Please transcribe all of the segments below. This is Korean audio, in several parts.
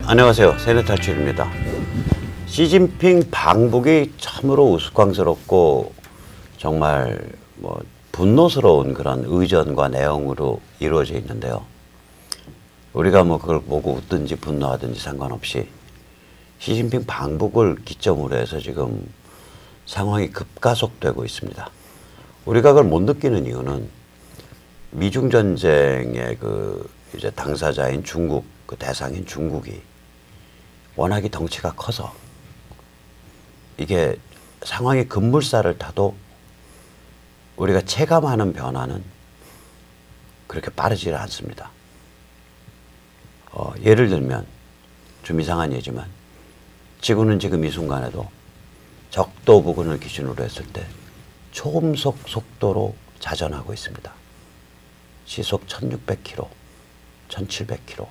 안녕하세요. 세뇌탈출입니다. 시진핑 방북이 참으로 우스꽝스럽고 정말 분노스러운 그런 의전과 내용으로 이루어져 있는데요. 우리가 그걸 보고 웃든지 분노하든지 상관없이 시진핑 방북을 기점으로 해서 지금 상황이 급가속되고 있습니다. 우리가 그걸 못 느끼는 이유는 미중 전쟁의 이제 당사자인 중국, 대상인 중국이 워낙에 덩치가 커서 이게 상황이 급물살을 타도 우리가 체감하는 변화는 그렇게 빠르지 않습니다. 예를 들면 좀 이상한 예지만 지구는 지금 이 순간에도 적도 부근을 기준으로 했을 때 초음속 속도로 자전하고 있습니다. 시속 1600km, 1700km.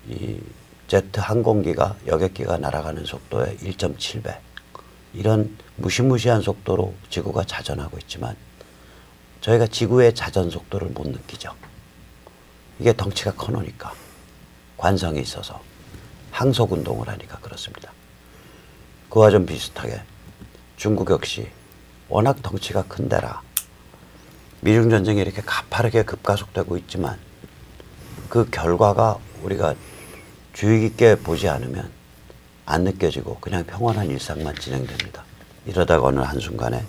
이 제트 항공기가 여객기가 날아가는 속도의 1.7배. 이런 무시무시한 속도로 지구가 자전하고 있지만 저희가 지구의 자전 속도를 못 느끼죠. 이게 덩치가 커놓으니까, 관성이 있어서 항속 운동을 하니까 그렇습니다. 그와 좀 비슷하게 중국 역시 워낙 덩치가 큰 데라 미중 전쟁이 이렇게 가파르게 급가속되고 있지만 그 결과가 우리가 주의 깊게 보지 않으면 안 느껴지고 그냥 평온한 일상만 진행됩니다. 이러다가 어느 한순간에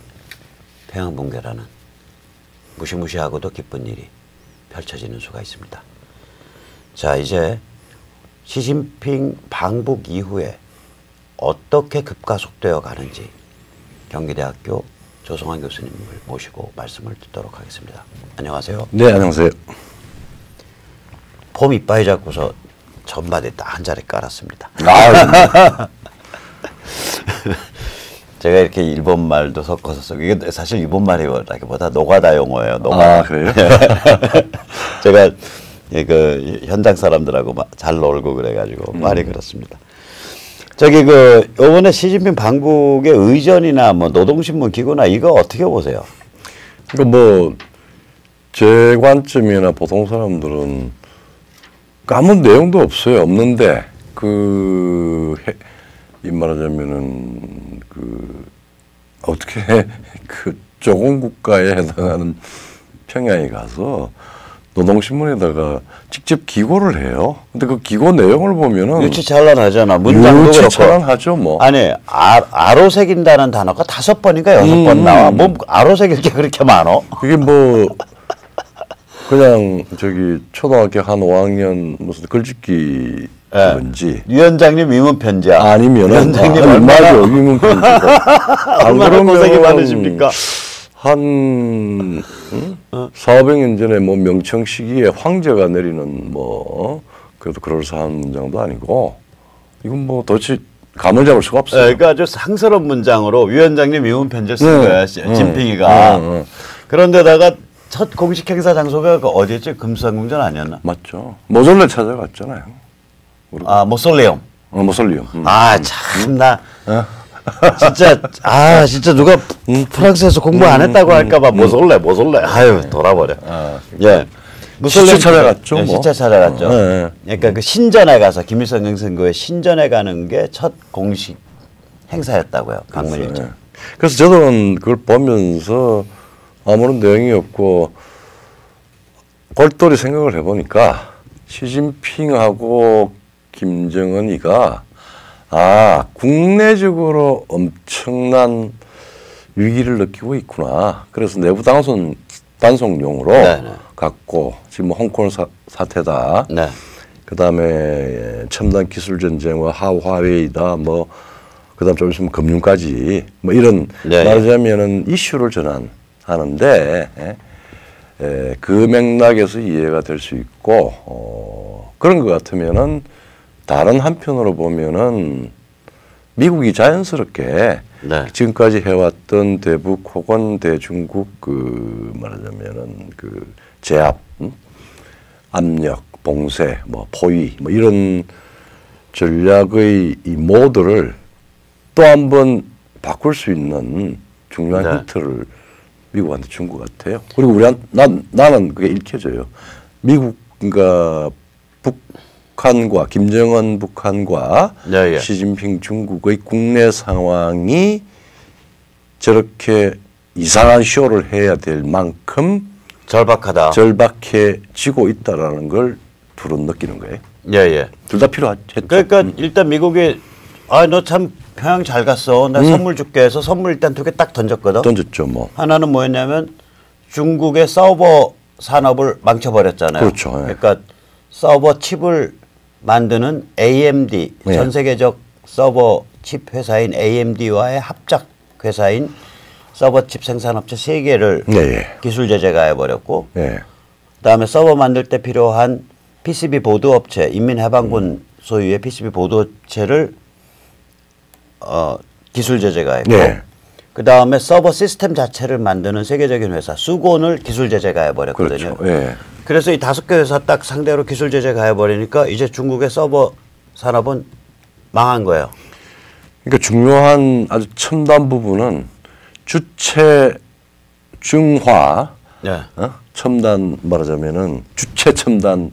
평양 붕괴라는 무시무시하고도 기쁜 일이 펼쳐지는 수가 있습니다. 자, 이제 시진핑 방북 이후에 어떻게 급가속되어 가는지 경기대학교 조성환 교수님을 모시고 말씀을 듣도록 하겠습니다. 안녕하세요. 네, 안녕하세요. 폼 이빠이 잡고서 전바지 딱 한 자리 깔았습니다. 제가 이렇게 일본 말도 섞어서 쓰고, 이게 사실 일본 말이라기보다 노가다 용어예요. 노가다. 아, 그래요? 제가 현장 사람들하고 잘 놀고 그래가지고 말이 그렇습니다. 요번에 시진핑 방북의 의전이나 노동신문 기구나 이거 어떻게 보세요? 제 관점이나 보통 사람들은 아무 내용도 없어요. 없는데, 이 말하자면은, 어떻게, 조공 국가에 해당하는 평양에 가서 노동신문에다가 직접 기고를 해요. 근데 그 기고 내용을 보면은 유치찬란하잖아. 문장도 그렇고. 유치찬란하죠, 뭐. 아니, 아로새긴다는 단어가 5번인가 6번 나와. 아로새길 게 그렇게 많어? 그게 그냥 초등학교 한 5학년 무슨 글짓기 뭔지. 위원장님 위문 편지야. 아니면은 위원장님 얼마나 위문 편지가. 얼마나 고생이 많으십니까? 한 400년 전에 명청 시기에 황제가 내리는 그래도 그럴싸한 문장도 아니고 이건 도대체 감을 잡을 수가 없어요. 그러니까 아주 상스러운 문장으로 위원장님 위문 편지를 쓴 거야, 진핑이가. 그런데다가 첫 공식 행사 장소가 어디였지? 금수강궁전 아니었나? 맞죠. 모솔레 찾아갔잖아요. 모솔레움. 모솔레움. 참나. 진짜 누가 프랑스에서 공부 안 했다고 할까봐 모솔레. 아유, 돌아버려. 예. 시체 찾아갔죠. 시체 찾아갔죠. 그러니까 신전에 가서 김일성 행선교회 신전에 가는 게 첫 공식 행사였다고요. 강문 일정. 그래서 저는 그걸 보면서 아무런 내용이 없고 골똘히 생각을 해보니까 시진핑하고 김정은이가 국내적으로 엄청난 위기를 느끼고 있구나. 그래서 내부 단속용으로 갖고 지금 홍콩 사태다. 네. 그다음에 첨단 기술 전쟁과 화웨이다. 그다음 좀 있으면 금융까지 이런 말하자면은 이슈를 전환하는데 그 맥락에서 이해가 될 수 있고 그런 것 같으면은 다른 한편으로 보면은 미국이 자연스럽게 지금까지 해왔던 대북 혹은 대중국 말하자면은 제압, 압력, 봉쇄, 포위 이런 전략의 이 모드를 또 한 번 바꿀 수 있는 중요한 힌트를 미국한테 준 것 같아요. 그리고 나는 그게 읽혀져요. 미국과 북한과 김정은 북한과 네, 예. 시진핑 중국의 국내 상황이 저렇게 이상한 쇼를 해야 될 만큼 절박해지고 있다라는 걸 둘은 느끼는 거예요. 예. 둘 다 필요했죠. 그러니까 일단 미국이 너 참 평양 잘 갔어. 나 선물 줄게 해서 선물 일단 2개 딱 던졌거든. 던졌죠, 뭐. 하나는 뭐였냐면 중국의 서버 산업을 망쳐버렸잖아요. 그렇죠. 예. 그러니까 서버 칩을 만드는 AMD 예. 전 세계적 서버 칩 회사인 AMD와의 합작 회사인 서버 칩 생산업체 3개를 예. 기술 제재 가해버렸고 예. 그다음에 서버 만들 때 필요한 PCB 보드 업체 인민해방군 소유의 PCB 보드 업체를 기술 제재 가했고 예. 그다음에 서버 시스템 자체를 만드는 세계적인 회사 수곤을 기술 제재 가해버렸거든요. 그렇죠. 예. 그래서 이 5개 회사 딱 상대로 기술 제재 가해버리니까 이제 중국의 서버 산업은 망한 거예요. 그러니까 중요한 아주 첨단 부분은 주체 중화, 네. 첨단 말하자면은 주체 첨단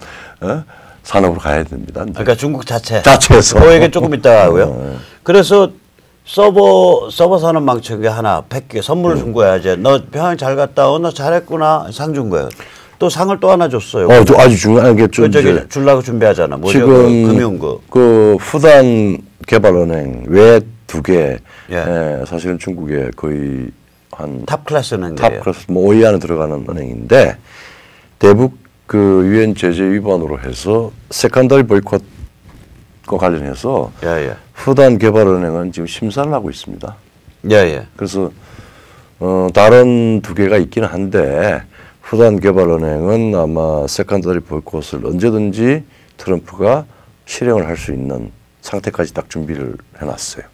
산업으로 가야 됩니다. 그러니까 중국 자체에서. 그 얘기는 조금 이따가 하고요. 그래서 서버 산업 망친 게 하나 100개 선물을 준 거야. 이제 너 평양 잘 갔다 너 잘했구나 상 준 거예요. 또 상을 또 하나 줬어요. 아주 중요한 게 좀 저기 주려고 준비하잖아. 뭐죠? 지금 금융구. 그 후단 개발은행 외 2개 예. 사실은 중국의 거의 한 탑 클래스 은행이에요. 탑 클래스 뭐 5위 안에 들어가는 은행인데 대북 그 유엔 제재 위반으로 해서 세컨더리 보이콧과 관련해서 예. 후단 개발은행은 지금 심사를 하고 있습니다. 예. 그래서 다른 2개가 있기는 한데 후단 개발은행은 아마 세컨더리 보이콧을 언제든지 트럼프가 실행을 할 수 있는 상태까지 딱 준비를 해놨어요.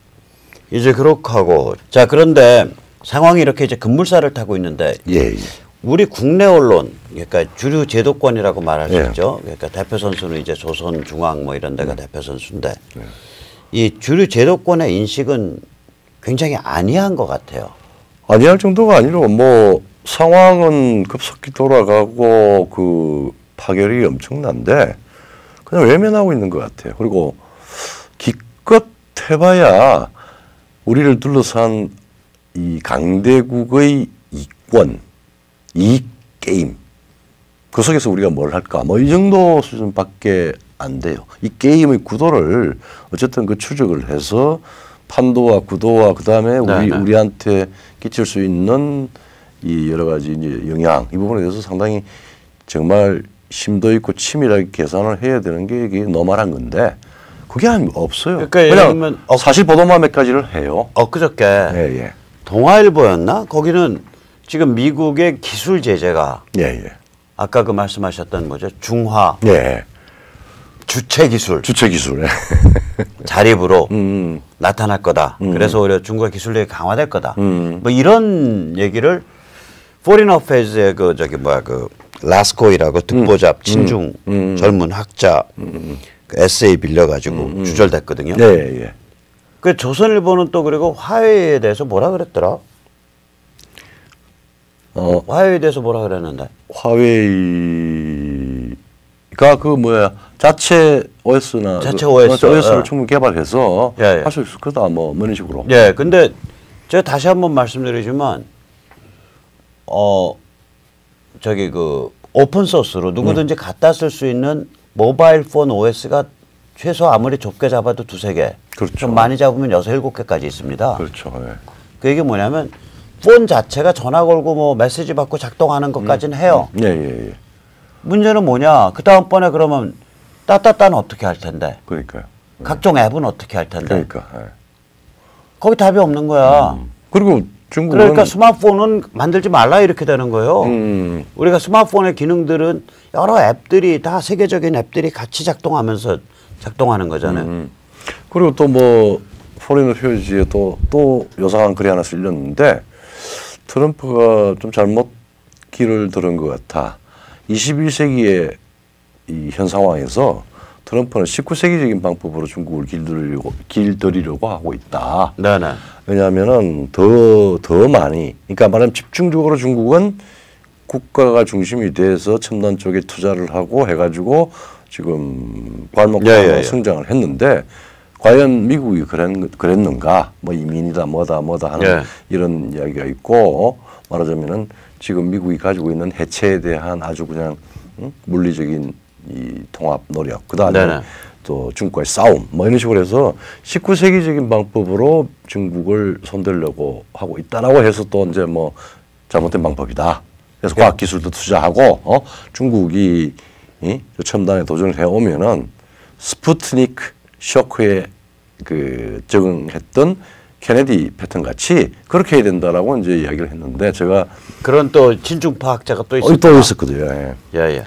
이제 그렇게 하고 자 그런데 상황이 이렇게 이제 급물살을 타고 있는데 예. 우리 국내 언론 그러니까 주류 제도권이라고 말할 수 예. 있죠. 그러니까 대표 선수는 이제 조선, 중앙 뭐 이런 데가 대표 선수인데 이 주류 제도권의 인식은 굉장히 안이한 것 같아요. 아니할 정도가 아니라 뭐 상황은 급속히 돌아가고 그 파열이 엄청난데 그냥 외면하고 있는 것 같아요. 그리고 기껏 해봐야 우리를 둘러싼 이 강대국의 이권, 이익 게임 그 속에서 우리가 뭘 할까 뭐 이 정도 수준밖에 안 돼요. 이 게임의 구도를 어쨌든 그 추적을 해서 판도와 구도와 그다음에 우리한테 끼칠 수 있는 이 여러 가지 이제 영향 이 부분에 대해서 상당히 정말 심도 있고 치밀하게 계산을 해야 되는 게 이게 노멀한 건데 그게 없어요. 그러니까 그냥 사실 보도만 몇 가지를 해요. 엊그저께 예. 동아일보였나? 거기는 지금 미국의 기술 제재가 예. 아까 그 말씀하셨던 뭐죠? 중화, 예. 주체 기술 자립으로 나타날 거다. 그래서 오히려 중국의 기술력이 강화될 거다. 뭐 이런 얘기를 포린 어페이즈의 그 라스코이라고 듣보잡 친중 젊은 학자 그 에세이 빌려가지고 주절됐거든요. 예. 그 조선일보는 또 그리고 화웨이에 대해서 뭐라 그랬더라? 화웨이에 대해서 뭐라 그랬는데? 화웨이가 그 자체 OS나 OS를 충분히 개발해서 할 수 있을 거다 뭐 이런 식으로. 예. 근데 제가 다시 한번 말씀드리지만 저기 그 오픈 소스로 누구든지 갖다 쓸 수 있는 모바일 폰 OS가 최소 아무리 좁게 잡아도 2-3개. 그렇죠. 좀 많이 잡으면 6-7개까지 있습니다. 그렇죠. 예. 그 얘기 뭐냐면 폰 자체가 전화 걸고 뭐 메시지 받고 작동하는 것까지는 해요. 예. 문제는 뭐냐? 그 다음번에 그러면 따따따는 어떻게 할 텐데? 그러니까요. 각종 앱은 어떻게 할 텐데? 그러니까. 예. 거기 답이 없는 거야. 그리고 중국은 그러니까 스마트폰은 만들지 말라 이렇게 되는 거예요. 우리가 스마트폰의 기능들은 여러 앱들이 다 세계적인 앱들이 같이 작동하면서 작동하는 거잖아요. 그리고 또 뭐 포린 어페이즈에 또 요상한 글이 하나 쓸렸는데 트럼프가 좀 잘못 길을 들은 것 같아. 21세기의 이 현 상황에서 트럼프는 19세기적인 방법으로 중국을 길들이려고 하고 있다. 네네. 왜냐하면은 더 많이, 그러니까 말하면 집중적으로 중국은 국가가 중심이 돼서 첨단 쪽에 투자를 하고 해가지고 지금 괄목하고 성장을 했는데 과연 미국이 그랬는가? 뭐 이민이다 뭐다 하는 이런 이야기가 있고 말하자면은 지금 미국이 가지고 있는 해체에 대한 아주 그냥 물리적인 이 통합 노력, 그다음에 또 중국과의 싸움 뭐 이런 식으로 해서 19세기적인 방법으로 중국을 손대려고 하고 있다라고 해서 또 이제 뭐 잘못된 방법이다. 그래서 과학기술도 투자하고 중국이 첨단에 도전을 해오면은 스푸트니크 쇼크에 그 적응했던 케네디 패턴 같이 그렇게 해야 된다라고 이제 이야기를 했는데 제가 그런 또 친중파 학자가 또 또 있었거든요.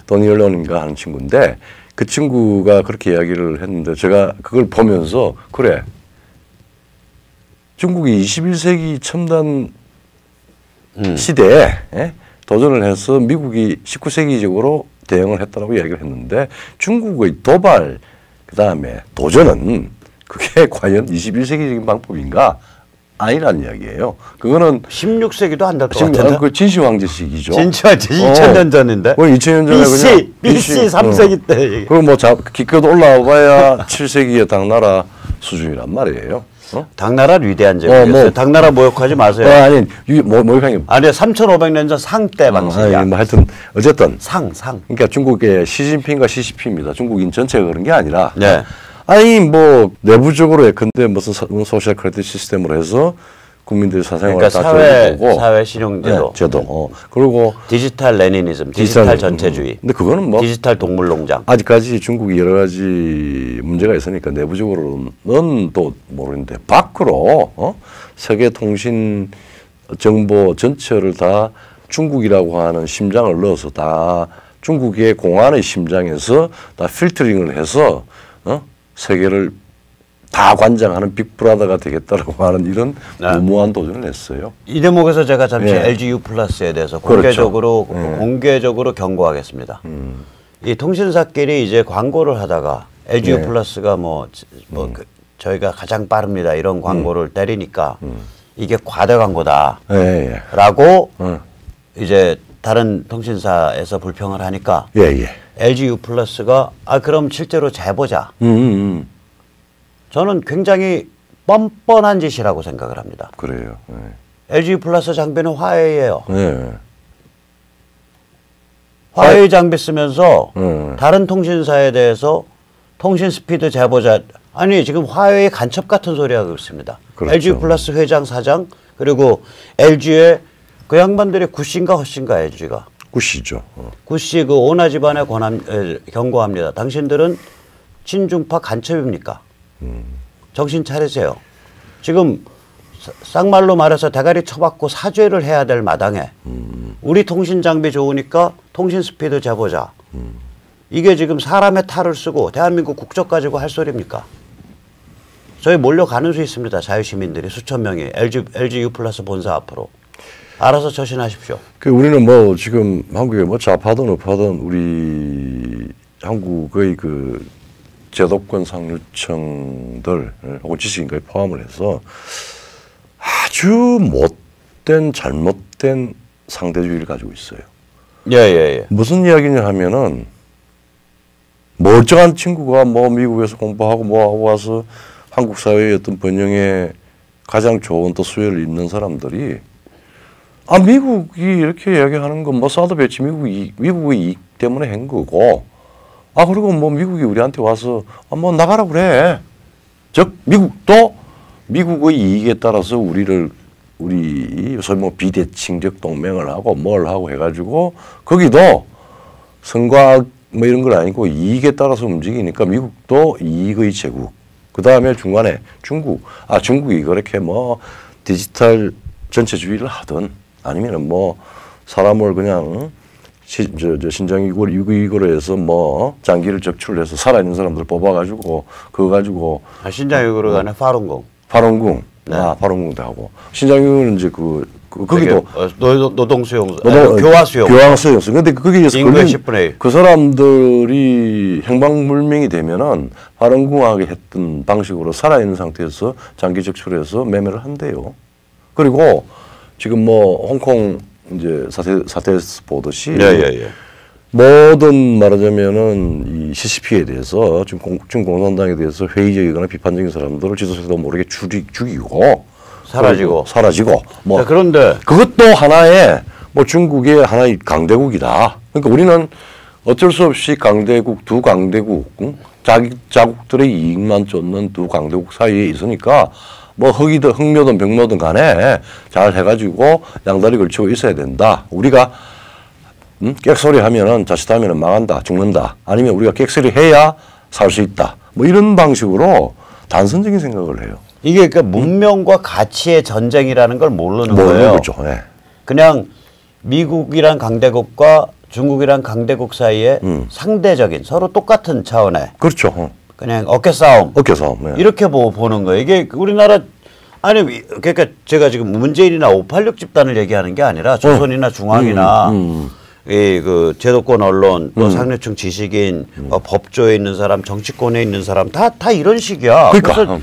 도니 얼런인가 하는 친구인데 그 친구가 그렇게 이야기를 했는데 제가 그걸 보면서 그래 중국이 21세기 첨단 시대에 도전을 해서 미국이 19세기적으로 대응을 했다라고 이야기를 했는데 중국의 도발 그다음에 도전은 그게 과연 21세기적인 방법인가? 아니란 이야기예요. 그거는 16세기도 안 될 것 같은데. 그 진시 황제 시기죠. 진시 황제 2000년 전인데. 2000년 전에 BC 3세기 때. 그리고 뭐 기껏 올라와봐야 7세기의 당나라 수준이란 말이에요. 당나라 위대한 제국이었어요. 당나라 모욕하지 마세요. 아니 모욕하는 게 아니 3,500년 전 상 때 방식이야. 뭐 하여튼 어쨌든 상. 그러니까 중국의 시진핑과 시시피입니다. 중국인 전체가 그런 게 아니라. 아니 뭐 내부적으로 예컨대 무슨 소셜 크레딧 시스템으로 해서 국민들의 사생활을 다 조절하고 사회 신용제도, 제도, 그리고 디지털 레니니즘, 디지털 전체주의. 근데 그거는 뭐 디지털 동물농장. 아직까지 중국이 여러 가지 문제가 있으니까 내부적으로는 또 모르는데 밖으로 세계 통신 정보 전체를 다 중국이라고 하는 심장을 넣어서 다 중국의 공안의 심장에서 다 필터링을 해서 세계를 다 관장하는 빅브라더가 되겠다라고 하는 이런 무모한 도전을 했어요. 이 대목에서 제가 잠시 LGU 플러스에 대해서 공개적으로 경고하겠습니다. 이 통신사끼리 이제 광고를 하다가 LGU 플러스가 저희가 가장 빠릅니다 이런 광고를 때리니까 이게 과대 광고다라고 이제 다른 통신사에서 불평을 하니까 LGU 플러스가 그럼 실제로 재보자. 저는 굉장히 뻔뻔한 짓이라고 생각을 합니다. 그래요. LGU 플러스 장비는 화웨이예요. 화웨이 장비 쓰면서 다른 통신사에 대해서 통신 스피드 재보자. 아니 지금 화웨이 간첩 같은 소리 하고 있습니다. 그렇죠. LGU 플러스 회장 사장 그리고 LG의 그 양반들이 굿신가 헛신가 LG가. 굿이죠. 굿이 그 오나 집안에 경고합니다. 당신들은 친중파 간첩입니까? 정신 차리세요. 지금 쌍말로 말해서 대가리 쳐박고 사죄를 해야 될 마당에 우리 통신 장비 좋으니까 통신 스피드 재보자. 이게 지금 사람의 탈을 쓰고 대한민국 국적 가지고 할 소리입니까? 저희 몰려가는 수 있습니다. 자유시민들이 수천 명이 LGU 플러스 본사 앞으로. 알아서 처신하십시오. 우리는 뭐 지금 한국에 뭐 좌파든 우파든 우리 한국의 그 제도권 상류층들 혹은 지식인까지 포함을 해서 아주 못된 잘못된 상대주의를 가지고 있어요. 무슨 이야기냐 하면은 멀쩡한 친구가 뭐 미국에서 공부하고 뭐 하고 와서 한국 사회의 어떤 번영에 가장 좋은 또 수혜를 입는 사람들이 미국이 이렇게 이야기하는 건 뭐 사드 배치 미국의 이익 때문에 한 거고 그리고 뭐 미국이 우리한테 와서 뭐 나가라 그래. 즉 미국도 미국의 이익에 따라서 우리 소위 뭐 비대칭적 동맹을 하고 뭘 하고 해가지고 거기도 선과악 뭐 이런 건 아니고 이익에 따라서 움직이니까 미국도 이익의 제국. 그 다음에 중간에 중국이 그렇게 뭐 디지털 전체주의를 하든 아니면은 뭐 사람을 그냥 신장유구로 해서 뭐 장기를 적출해서 살아있는 사람들 뽑아가지고 그거 가지고 신장유구로 가는 파룬궁. 파룬궁도 하고 신장유구는 이제 거기도 노동수용, 교화수용. 근데 거기에서 그 사람들이 행방불명이 되면은 파룬궁하게 했던 방식으로 살아있는 상태에서 장기 적출해서 매매를 한대요. 그리고 지금 뭐 홍콩 이제 사태에서 보듯이 모든 말하자면은 이 CCP에 대해서 지금 공산당에 대해서 회의적이거나 비판적인 사람들을 지도자도 모르게 죽이고 사라지고 뭐 자, 그런데 그것도 하나의 뭐 중국의 하나의 강대국이다. 그러니까 우리는 어쩔 수 없이 강대국 두 강대국 자국들의 이익만 쫓는 두 강대국 사이에 있으니까 뭐 흑묘든 백묘든 간에 잘 해가지고 양다리 걸치고 있어야 된다. 우리가 객소리 하면은 자칫하면은 망한다, 죽는다. 아니면 우리가 객소리 해야 살 수 있다. 뭐 이런 방식으로 단선적인 생각을 해요. 이게 그 문명과 가치의 전쟁이라는 걸 모르는 거예요. 거죠. 네. 그냥 미국이란 강대국과 중국이란 강대국 사이에 상대적인 서로 똑같은 차원의 그렇죠. 그냥 어깨 싸움. 네. 이렇게 보는 거예요. 이게 우리나라 아니 그러니까 제가 지금 문재인이나 586 집단을 얘기하는 게 아니라 조선이나 중앙이나 이 그 제도권 언론 또 상류층 지식인 법조에 있는 사람 정치권에 있는 사람 다 이런 식이야. 그러니까. 그래서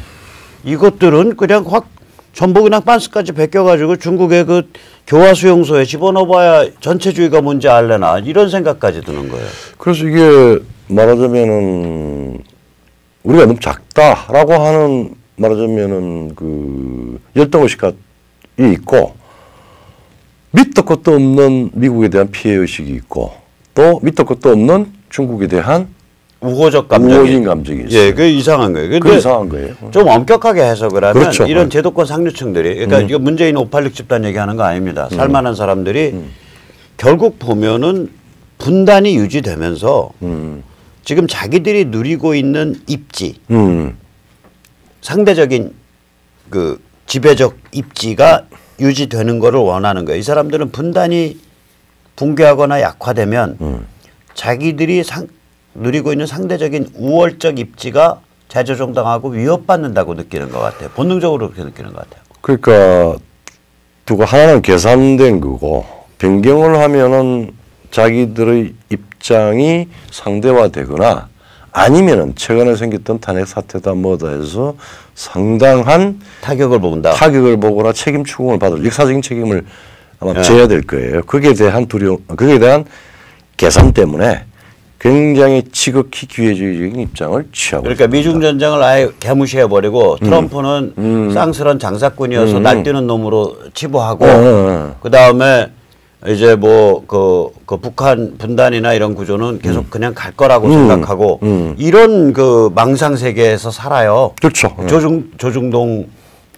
이것들은 그냥 확 전부 그냥 빤스까지 베껴가지고 중국의 그 교화 수용소에 집어넣어봐야 전체주의가 뭔지 알래나 이런 생각까지 드는 거예요. 그래서 이게 말하자면은 우리가 너무 작다라고 하는 말하자면은 그 열등의식이 있고 밑도 끝도 없는 미국에 대한 피해의식이 있고 또 밑도 끝도 없는 중국에 대한 우호적 감정이 있어요. 예, 그 이상한 거예요. 그 이상한 거예요. 좀 엄격하게 해석을 하면 그렇죠. 이런 제도권 상류층들이 그러니까 이거 문재인 586 집단 얘기하는 거 아닙니다. 살만한 사람들이 결국 보면은 분단이 유지되면서 지금 자기들이 누리고 있는 입지 상대적인 그 지배적 입지가 유지되는 거를 원하는 거예요. 이 사람들은 분단이 붕괴하거나 약화되면 자기들이 누리고 있는 상대적인 우월적 입지가 재조정당하고 위협받는다고 느끼는 것 같아요. 본능적으로 그렇게 느끼는 것 같아요. 그러니까 두고 하나는 계산된 거고 변경을 하면은 자기들의 입장이 상대화되거나 아니면은 최근에 생겼던 탄핵 사태다 뭐다 해서 상당한 타격을 보거나 책임 추궁을 받을 역사적인 책임을 아마 져야 될 거예요. 거기에 대한 거기에 대한 계산 때문에 굉장히 지극히 기회주의적인 입장을 취하고 그러니까 있습니다. 미중 전쟁을 아예 개무시해버리고 트럼프는 쌍스런 장사꾼이어서 날뛰는 놈으로 치부하고 그 다음에 이제 뭐 그 북한 분단이나 이런 구조는 계속 그냥 갈 거라고 생각하고 이런 그 망상 세계에서 살아요. 그렇죠. 조중동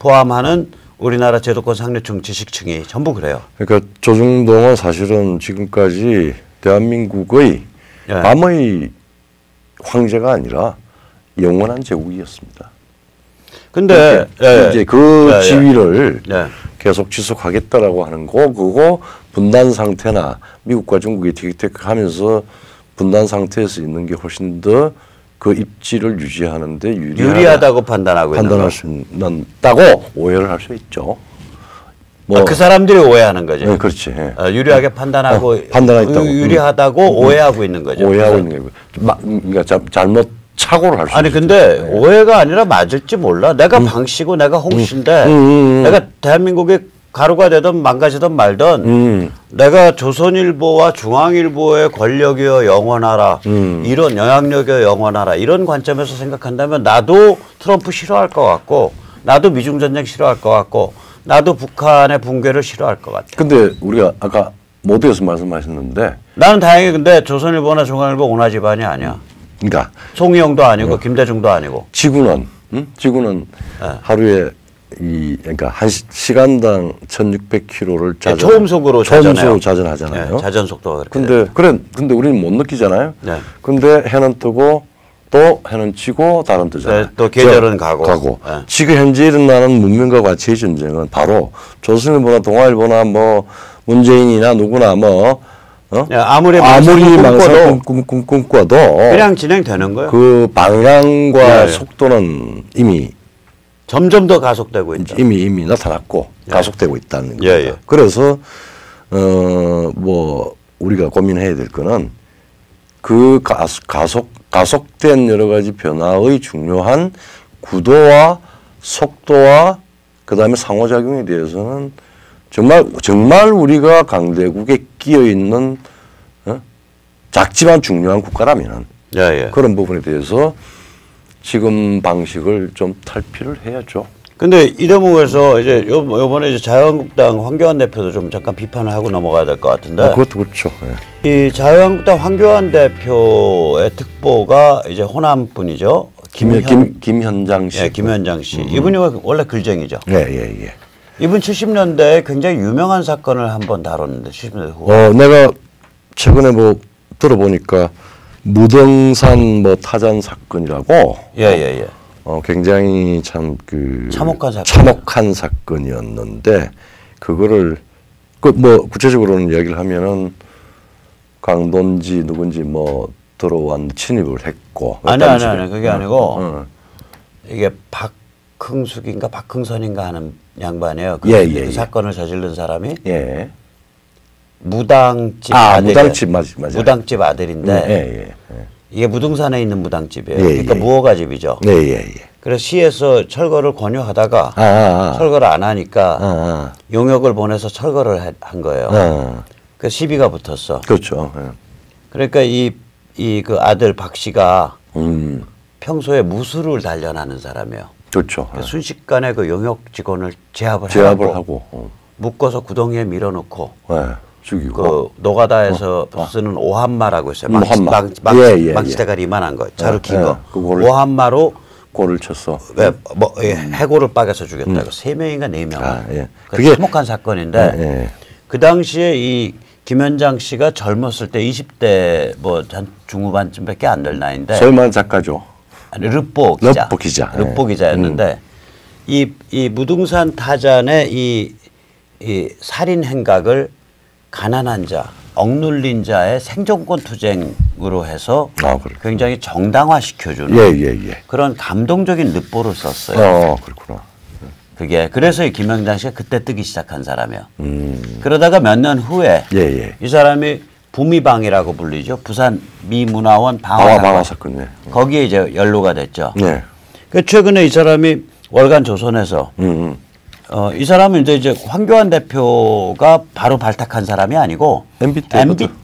포함하는 우리나라 제도권 상류층 지식층이 전부 그래요. 그러니까 조중동은 사실은 지금까지 대한민국의 밤의 황제가 아니라 영원한 제국이었습니다. 근데 이제 그 지위를 계속 지속하겠다라고 하는 거 그거 분단 상태나 미국과 중국이 티격태격하면서 분단 상태에서 있는 게 훨씬 더 그 입지를 유지하는데 유리하다고 판단할 수 있다고 오해를 할 수 있죠. 뭐 그 사람들이 오해하는 거죠. 네, 그렇지. 유리하게 판단하고 유리하다고 오해하고 있는 거죠. 오해하고 있는 거고. 그러니까 잘못 착오를 할 수 있죠. 아니 근데 오해가 아니라 맞을지 몰라. 내가 방씨고 내가 홍씨인데 내가 대한민국의 가루가 되든 망가지든 말든 내가 조선일보와 중앙일보의 권력이여 영원하라 이런 영향력이여 영원하라 이런 관점에서 생각한다면 나도 트럼프 싫어할 것 같고 나도 미중전쟁 싫어할 것 같고 나도 북한의 붕괴를 싫어할 것 같아. 근데 우리가 아까 모두에서 말씀하셨는데 나는 다행히 근데 조선일보나 중앙일보 오나 집안이 아니야. 그러니까 송희영도 아니고 김대중도 아니고. 지구는 하루에 그러니까 한 시간당 1,600km를 초음속으로 자전하잖아요. 자전 속도가 그렇게. 근데 우리는 못 느끼잖아요. 네. 근데 해는 뜨고 또 해는 지고 달은 뜨잖아요. 네, 또 계절은 가고. 네. 지금 현재 일어나는 문명과 가치의 전쟁은 바로 조선일보나 동아일보나 뭐 문재인이나 누구나 뭐 아무리 망상 꿈꿔도 그냥 진행되는 거예요. 그 방향과 속도는 이미 점점 더 가속되고 있죠. 이미 나타났고 가속되고 있다는 겁니다. 그래서 뭐 우리가 고민해야 될 거는 그 가속된 여러 가지 변화의 중요한 구도와 속도와 그다음에 상호작용에 대해서는 정말 우리가 강대국에 끼어 있는 작지만 중요한 국가라면 예, 예. 그런 부분에 대해서 지금 방식을 좀 탈피를 해야죠. 근데 이 대목에서 이제 요번에 이제 자유한국당 황교안 대표도 좀 잠깐 비판을 하고 넘어가야 될 것 같은데. 그것도 그렇죠. 예. 이 자유한국당 황교안 대표의 특보가 이제 호남 분이죠. 김현장 씨. 예, 김현장 씨. 이분이 원래 글쟁이죠. 예, 예, 예. 이분 70년대에 굉장히 유명한 사건을 한번 다뤘는데 70년대 후에. 내가 최근에 뭐 들어보니까 무등산 뭐 타잔 사건이라고. 예, 예, 예. 굉장히 참 그 참혹한 사건이었는데 그거를 그 뭐 구체적으로는 이야기를 하면은 강돈지 누군지 뭐 들어왔 침입을 했고. 아니 그게 아니고 이게 박흥숙인가 박흥선인가 하는 양반이에요. 그 사건을 저지른 사람이 무당집 아들. 무당집 맞아요. 무당집 아들인데 이게 무등산에 있는 무당집이에요. 그러니까 무허가집이죠. 그래서 시에서 철거를 권유하다가 철거를 안 하니까 용역을 보내서 철거를 한 거예요. 그 시비가 붙었어. 그렇죠. 그러니까 그 아들 박 씨가 평소에 무술을 단련하는 사람이에요. 그렇죠. 순식간에 그 용역 직원을 제압을 하고 묶어서 구덩이에 밀어넣고 죽이고 그 노가다에서 쓰는 오한마라고 있어요. 망치대가리 이만한 거, 자루 긴 거. 오한마로 골을 쳤어. 해골을 빠개서 죽였다고. 3명인가 4명. 그게 참혹한 사건인데 그 당시에 이 김현장 씨가 젊었을 때 20대 뭐 한 중후반쯤밖에 안 될 나이인데. 설만 작가죠. 아니, 르뽀 기자였는데 이 무등산 타잔의 이 살인 행각을 가난한 자, 억눌린 자의 생존권 투쟁으로 해서 굉장히 정당화 시켜주는 그런 감동적인 르뽀를 썼어요. 그렇구나. 그게 그래서 이 김현장 씨가 그때 뜨기 시작한 사람이에요. 그러다가 몇 년 후에 이 사람이 부미방이라고 불리죠. 부산 미문화원 방화 사건. 거기에 이제 연루가 됐죠. 그 최근에 이 사람이 월간 조선에서 이 사람은 이제 황교안 대표가 바로 발탁한 사람이 아니고 MB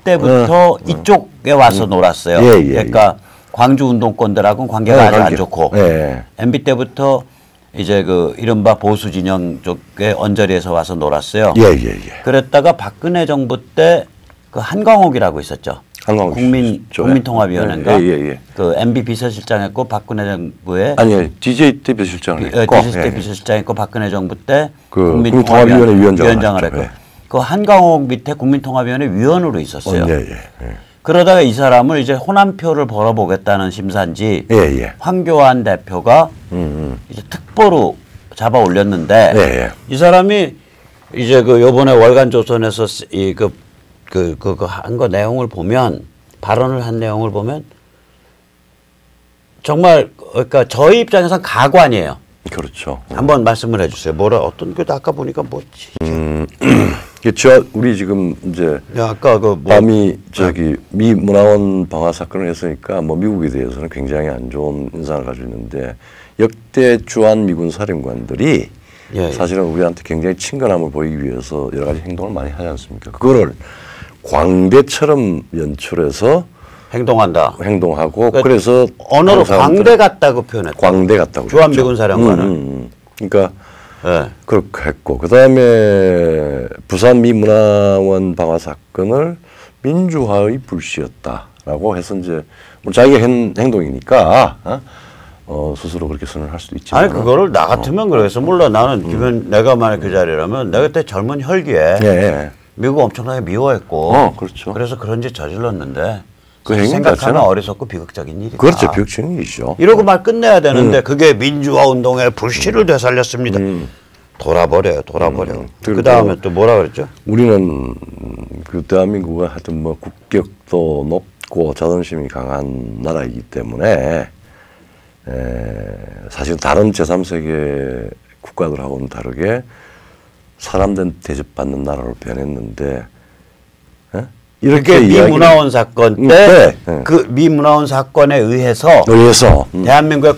때부터 이쪽에 와서 놀았어요. 그러니까 광주 운동권들하고는 관계가 아주 안 좋고 MB 때부터 이제 그 이른바 보수 진영 쪽에 언저리에서 와서 놀았어요. 그랬다가 박근혜 정부 때 그 한광옥이라고 있었죠. 국민통합위원회인가 그 MB 비서실장했고 박근혜 정부에 DJ 때 비서실장을 했고 DJ 때 비서실장했고 박근혜 정부 때 그 국민통합위원회 위원장을 했고 그 한광옥 밑에 국민통합위원회 위원으로 있었어요. 그러다가 이 사람을 이제 호남표를 벌어보겠다는 심산지 황교안 대표가 이제 특보로 잡아 올렸는데 이 사람이 이제 그 요번에 월간조선에서 한 거 내용을 보면 발언을 한 내용을 보면 정말 그러니까 저희 입장에서는 가관이에요. 그렇죠. 한번 말씀을 해주세요. 어떤 게 아까 보니까 뭐지? 우리 지금 이제 아까 밤이 미 문화원 방화 사건을 했으니까 뭐 미국에 대해서는 굉장히 안 좋은 인상을 가지고 있는데 역대 주한 미군 사령관들이 사실은 우리한테 굉장히 친근함을 보이기 위해서 여러 가지 행동을 많이 하지 않습니까? 그거를 광대처럼 연출해서 행동하고 그래서 언어로 광대 같다고 표현했다. 광대 같다고. 주한미군 사령관은. 그러니까 그렇게 했고 그다음에 부산 미문화원 방화 사건을 민주화의 불씨였다라고 해서 이제 뭐 자기가 한 행동이니까 스스로 그렇게 선언할 수도 있지만 아니 그거를 나 같으면 그래서 몰라 나는 내가 만약 그 자리라면 내가 그때 젊은 혈기에 미국 엄청나게 미워했고 그렇죠. 그래서 그런 짓 저질렀는데 그 행위 생각하면 자체는 어리석고 비극적인 일이다. 그렇죠. 비극적인 일이죠. 이러고 말 끝내야 되는데 그게 민주화 운동의 불씨를 되살렸습니다. 돌아버려요. 그 다음에 또 뭐라 그랬죠? 우리는 그 대한민국은 하여튼 뭐 국격도 높고 자존심이 강한 나라이기 때문에 사실 다른 제3세계 국가들하고는 다르게 사람들 대접받는 나라로 변했는데 이렇게 미문화원 사건 때 그 미문화원 사건에 의해서 대한민국의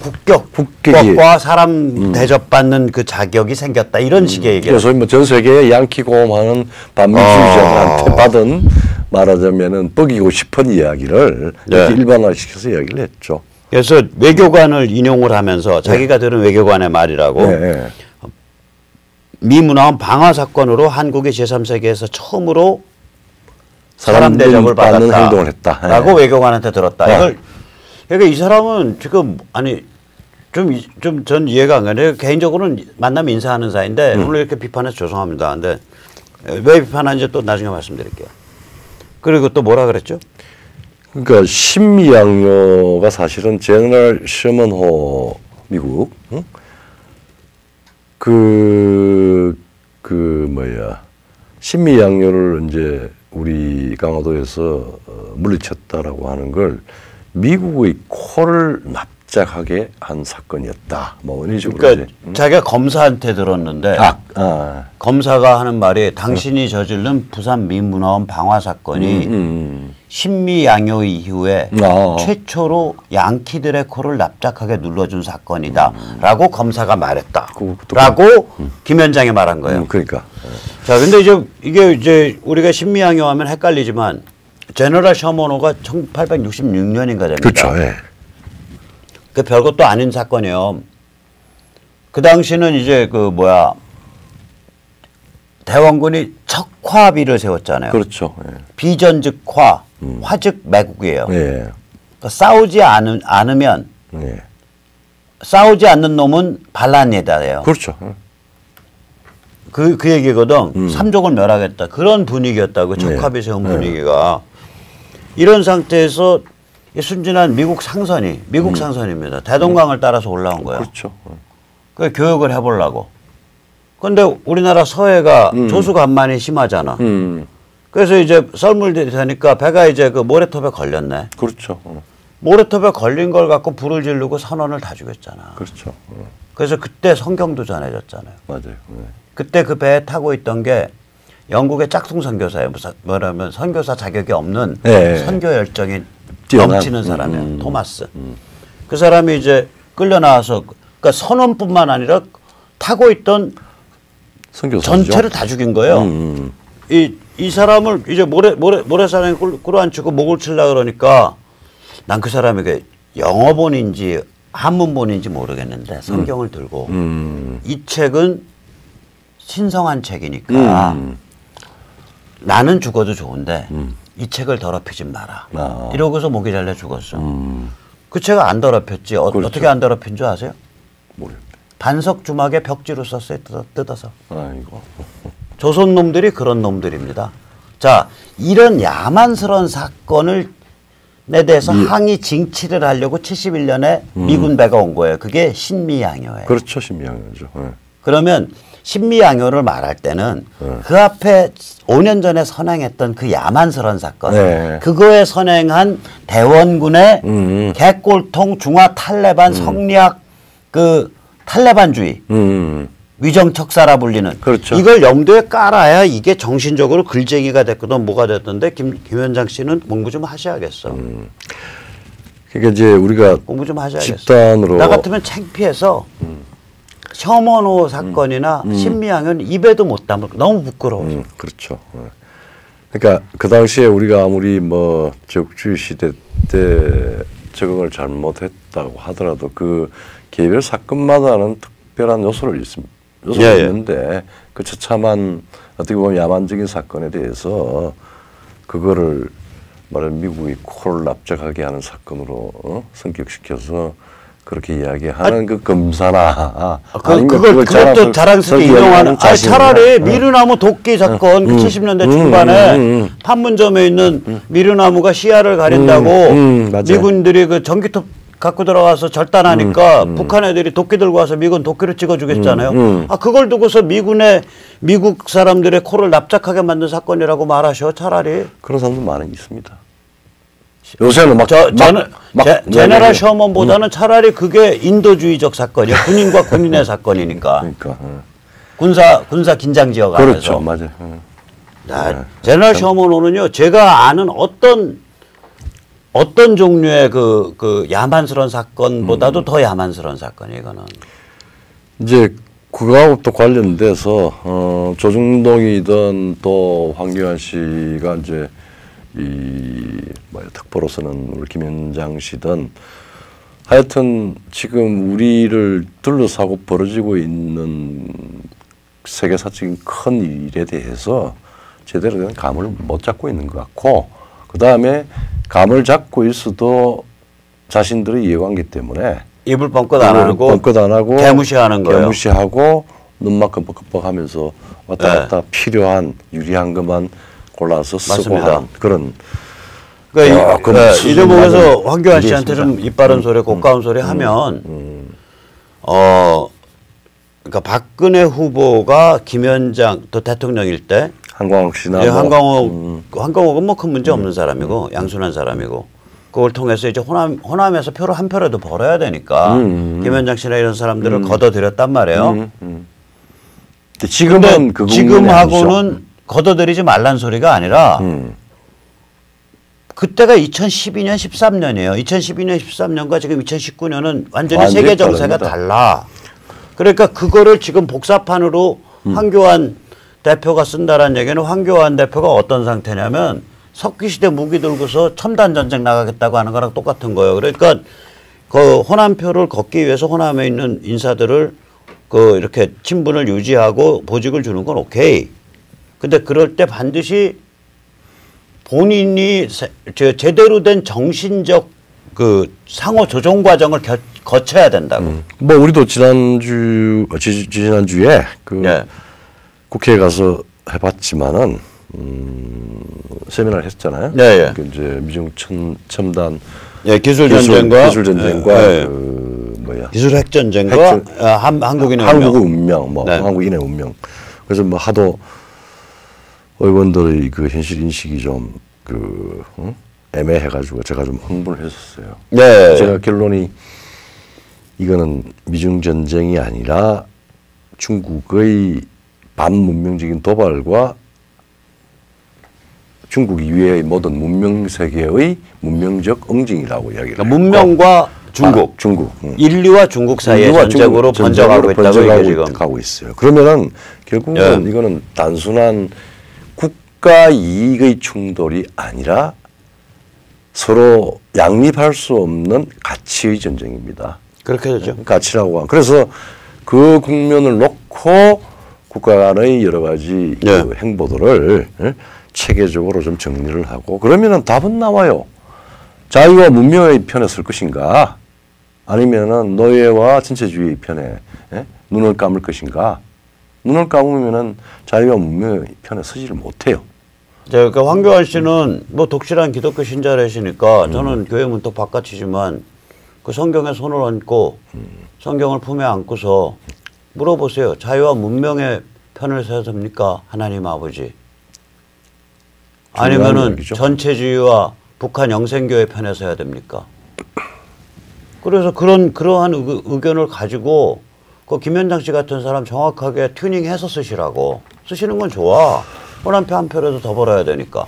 국격과 사람 대접받는 그 자격이 생겼다 이런 식의 얘기를. 그래서 뭐 전 세계의 양키 고음하는 반민주의자들한테 받은 말하자면은 뻐기고 싶은 이야기를 이렇게 일반화시켜서 이야기를 했죠. 그래서 외교관을 인용을 하면서 자기가 들은 외교관의 말이라고 미문화원 방화 사건으로 한국이 제3세계에서 처음으로 사람 대접을 받았다. 행동을 했다라고 외교관한테 들었다. 이걸 그러니까 이 사람은 지금 아니 좀 전 이해가 안 가네요. 개인적으로는 만나면 인사하는 사이인데 오늘 이렇게 비판해서 죄송합니다. 근데 왜 비판하는지 또 나중에 말씀드릴게요. 그리고 또 뭐라 그랬죠? 그러니까 신미양요가 사실은 제너럴 셔먼호 미국 신미양요를 이제 우리 강화도에서 물리쳤다라고 하는 걸 미국의 코를 납작하게 한 사건이었다. 뭐 이런 식으로. 그러니까 자기가 검사한테 들었는데 검사가 하는 말이 당신이 저지른 부산 미문화원 방화 사건이 신미양요 이후에 최초로 양키들의 코를 납작하게 눌러준 사건이다. 라고 검사가 말했다. 라고 김현장이 말한 거예요. 그러니까. 자, 근데 이게 이제 우리가 신미양요 하면 헷갈리지만 제너럴 셔먼호가 1866년인가 됩니다. 그렇죠. 예. 그 별것도 아닌 사건이에요. 그 당시는 이제 대원군이 척화비를 세웠잖아요. 그렇죠. 예. 비전즉 화, 화즉 매국이에요. 예. 그러니까 싸우지 않으면 싸우지 않는 놈은 반란이다예요. 그렇죠. 그 얘기거든. 삼족을 멸하겠다. 그런 분위기였다고 척화비 세운 분위기가. 이런 상태에서 순진한 미국 상선입니다. 대동강을 따라서 올라온 거예요. 그렇죠. 그 교육을 해보려고. 그런데 우리나라 서해가 조수간만이 심하잖아. 그래서 이제 썰물 되니까 배가 이제 그 모래톱에 걸렸네. 그렇죠. 모래톱에 걸린 걸 갖고 불을 지르고 선원을 다 죽였잖아. 그렇죠. 그래서 그때 성경도 전해졌잖아요. 맞아요. 그때 그 배에 타고 있던 게 영국의 짝퉁 선교사예요. 뭐라면 선교사 자격이 없는 선교 열정이 넘치는 사람이에요. 토마스. 그 사람이 이제 끌려 나와서 그러니까 선원뿐만 아니라 타고 있던 선교사죠. 전체를 다 죽인 거예요. 이 사람을 이제 모래사장에 끌어안치고 목을 치려고 그러니까 난 그 사람에게 영어본인지 한문본인지 모르겠는데 성경을 들고 이 책은 신성한 책이니까 나는 죽어도 좋은데 이 책을 더럽히지 마라. 이러고서 목이 잘려 죽었어. 그 책을 안 더럽혔지. 그렇죠. 어떻게 안 더럽힌 줄 아세요? 모르겠네. 반석 주막에 벽지로 썼어요. 뜯어서. 아이고. 조선 놈들이 그런 놈들입니다. 자, 이런 야만스러운 사건을 에 대해서 항의 징치를 하려고 71년에 미군 배가 온 거예요. 그게 신미양요예요. 그렇죠. 신미양요죠. 그러면 신미양요를 말할 때는 그 앞에 5년 전에 선행했던 그 야만스러운 사건, 그거에 선행한 대원군의 개꼴통 중화 탈레반 성리학 그 탈레반주의 위정척사라 불리는 그렇죠. 이걸 염두에 깔아야 이게 정신적으로 글쟁이가 됐거든 뭐가 됐던데 김현장 씨는 공부 좀 하셔야겠어. 그러니까 이제 우리가 공부 좀 하셔야겠어. 집단으로 나 같으면 창피해서 셔먼호 사건이나 신미양요는 입에도 못 담을 너무 부끄러워. 그렇죠. 그러니까 그 당시에 우리가 아무리 뭐 제국주의 시대 때 적응을 잘못했다고 하더라도 그 개별 사건마다는 특별한 요소를 있는데 그 처참한 어떻게 보면 야만적인 사건에 대해서 그거를 말하면 미국이 코를 납작하게 하는 사건으로 성격시켜서 그렇게 이야기하는 그 검사나 그것도 자랑스럽게 인용하는 차라리 미르나무 도끼 사건 그 70년대 중반에 판문점에 있는 미르나무가 시야를 가린다고 미군들이 그 전기톱 갖고 들어가서 절단하니까 북한 애들이 도끼 들고 와서 미군 도끼로 찍어주겠잖아요. 그걸 두고서 미국 사람들의 코를 납작하게 만든 사건이라고 말하셔. 차라리. 그런 사람도 많이 있습니다. 요새는 제너럴 셔먼보다는 차라리 그게 인도주의적 사건이야. 군인과 군인의 사건이니까. 그러니까. 군사 긴장 지역 안에서. 그렇죠. 맞아요. 제너럴 셔먼호는요, 제가 아는 어떤 종류의 그 야만스러운 사건보다도 더 야만스러운 사건이에요, 이거는. 이제 그거하고 또 관련돼서 조중동이든 또 황교안 씨가 이제 특보로서는 우리 김현장 씨든 하여튼 지금 우리를 둘러싸고 벌어지고 있는 세계사적인 큰 일에 대해서 제대로 된 감을 못 잡고 있는 것 같고, 그 다음에 감을 잡고 있어도 자신들의 이해관계 때문에 입을 뻥끗 안 하고 개무시하는 거예요. 개무시하고 눈만 끔뻑끔뻑하면서 왔다 갔다 필요한 유리한 것만 골라서 쓰고 하는 그런. 그러니까 이 대목에서 황교안 씨한테 좀 입바른 소리, 고가운 소리 하면 그러니까 박근혜 후보가 김현장 또 대통령일 때 한광욱 씨나 한광욱은 뭐 큰 문제 없는 사람이고 양순한 사람이고 그걸 통해서 이제 호남에서 표를 한 표라도 벌어야 되니까 김현장 씨나 이런 사람들을 걷어들였단 말이에요. 지금은 지금하고는 걷어들이지 말란 소리가 아니라 그때가 2012년 13년이에요. 2012년 13년과 지금 2019년은 완전히 세계 정세가 달라. 그러니까 그거를 지금 복사판으로 황교안 대표가 쓴다라는 얘기는 황교안 대표가 어떤 상태냐면 석기시대 무기 들고서 첨단 전쟁 나가겠다고 하는 거랑 똑같은 거예요. 그러니까 그 호남표를 걷기 위해서 호남에 있는 인사들을 그 이렇게 친분을 유지하고 보직을 주는 건 오케이. 근데 그럴 때 반드시 본인이 제대로 된 정신적 그 상호 조정 과정을 거쳐야 된다고. 뭐 우리도 지난주에 그 국회에 가서 해봤지만은 세미나를 했잖아요. 그 이제 미중 첨단 기술 전쟁과 그 뭐야 기술 핵 전쟁과 한국인의 운명, 뭐 한국인의 운명. 그래서 뭐 하도 의원들의 그 현실 인식이 좀 그 애매해가지고 제가 좀 흥분을 했었어요. 제가 결론이 이거는 미중 전쟁이 아니라 중국의 반문명적인 도발과 중국 이외의 모든 문명 세계의 문명적 응징이라고 이야기를 그러니까 문명과 중국, 인류와 중국 사이의 전쟁으로 번져가고 있다고 이게 지금 하고 있어요. 그러면은 결국은 이거는 단순한 국가 이익의 충돌이 아니라 서로 양립할 수 없는 가치의 전쟁입니다. 그렇게 되죠. 가치라고 하는. 그래서 그 국면을 놓고 국가 간의 여러 가지 그 행보들을 체계적으로 좀 정리를 하고 그러면은 답은 나와요. 자유와 문명의 편에 설 것인가 아니면은 노예와 전체주의 편에 눈을 감을 것인가. 눈을 감으면은 자유와 문명의 편에 서지를 못해요. 그러니까 황교안 씨는 뭐 독실한 기독교 신자라시니까 저는 교회 문턱 바깥이지만 그 성경에 손을 얹고 성경을 품에 안고서 물어보세요. 자유와 문명의 편을 서야 됩니까? 하나님 아버지. 아니면은 전체주의와 북한 영생교의 편에 서야 됩니까? 그래서 그러한 의견을 가지고 그 김현장 씨 같은 사람 정확하게 튜닝해서 쓰시라고. 쓰시는 건 좋아. 호남표 한 표라도 더 벌어야 되니까.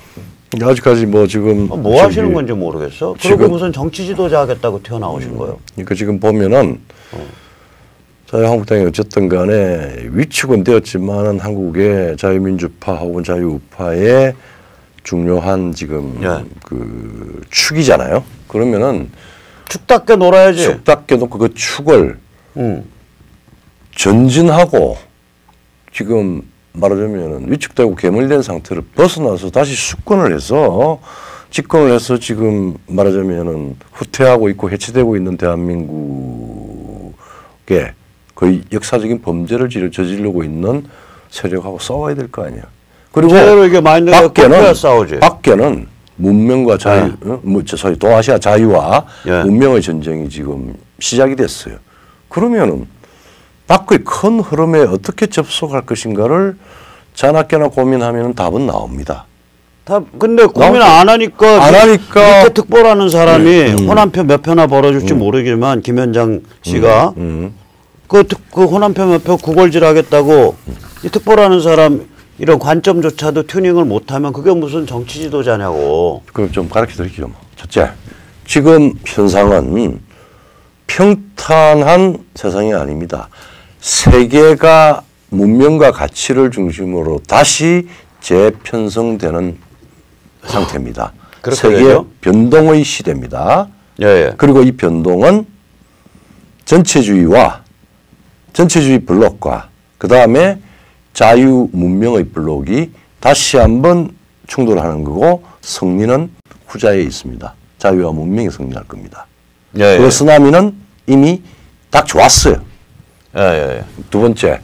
아직까지 뭐 지금 뭐 하시는 건지 모르겠어. 그리고 무슨 정치 지도자 하겠다고 튀어나오신 거예요. 그러니까 지금 보면은 자유한국당이 어쨌든 간에 위축은 되었지만은 한국의 자유민주파 혹은 자유우파의 중요한 지금 그 축이잖아요. 그러면은 축답게 놀아야지. 축답게 놓고 그 축을 전진하고 지금 말하자면은 위축되고 괴물된 상태를 벗어나서 다시 수권을 해서 집권을 해서 지금 말하자면은 후퇴하고 있고 해체되고 있는 대한민국에 거의 역사적인 범죄를 저지르고 있는 세력하고 싸워야 될 거 아니야. 그리고 이게 밖에는 문명과 자유, 소위 동아시아 자유와 문명의 전쟁이 지금 시작이 됐어요. 그러면은 밖의 큰 흐름에 어떻게 접속할 것인가를 자나깨나 고민하면 답은 나옵니다. 근데 고민 안 하니까 밑에 특보라는 사람이 호남표 몇 표나 벌어줄지 모르지만 김현장 씨가 그 호남표 몇 표 구걸질 하겠다고 이 특보라는 사람 이런 관점조차도 튜닝을 못하면 그게 무슨 정치 지도자냐고. 그럼 좀 가르쳐 드릴게요. 첫째, 지금 현상은 평탄한 세상이 아닙니다. 세계가 문명과 가치를 중심으로 다시 재편성되는 상태입니다. 세계 되죠? 변동의 시대입니다. 예, 예. 그리고 이 변동은 전체주의 블록과 그 다음에 자유 문명의 블록이 다시 한번 충돌하는 거고 승리는 후자에 있습니다. 자유와 문명이 승리할 겁니다. 예, 그 예. 쓰나미는 이미 딱 좋았어요. 예, 예, 예. 두 번째,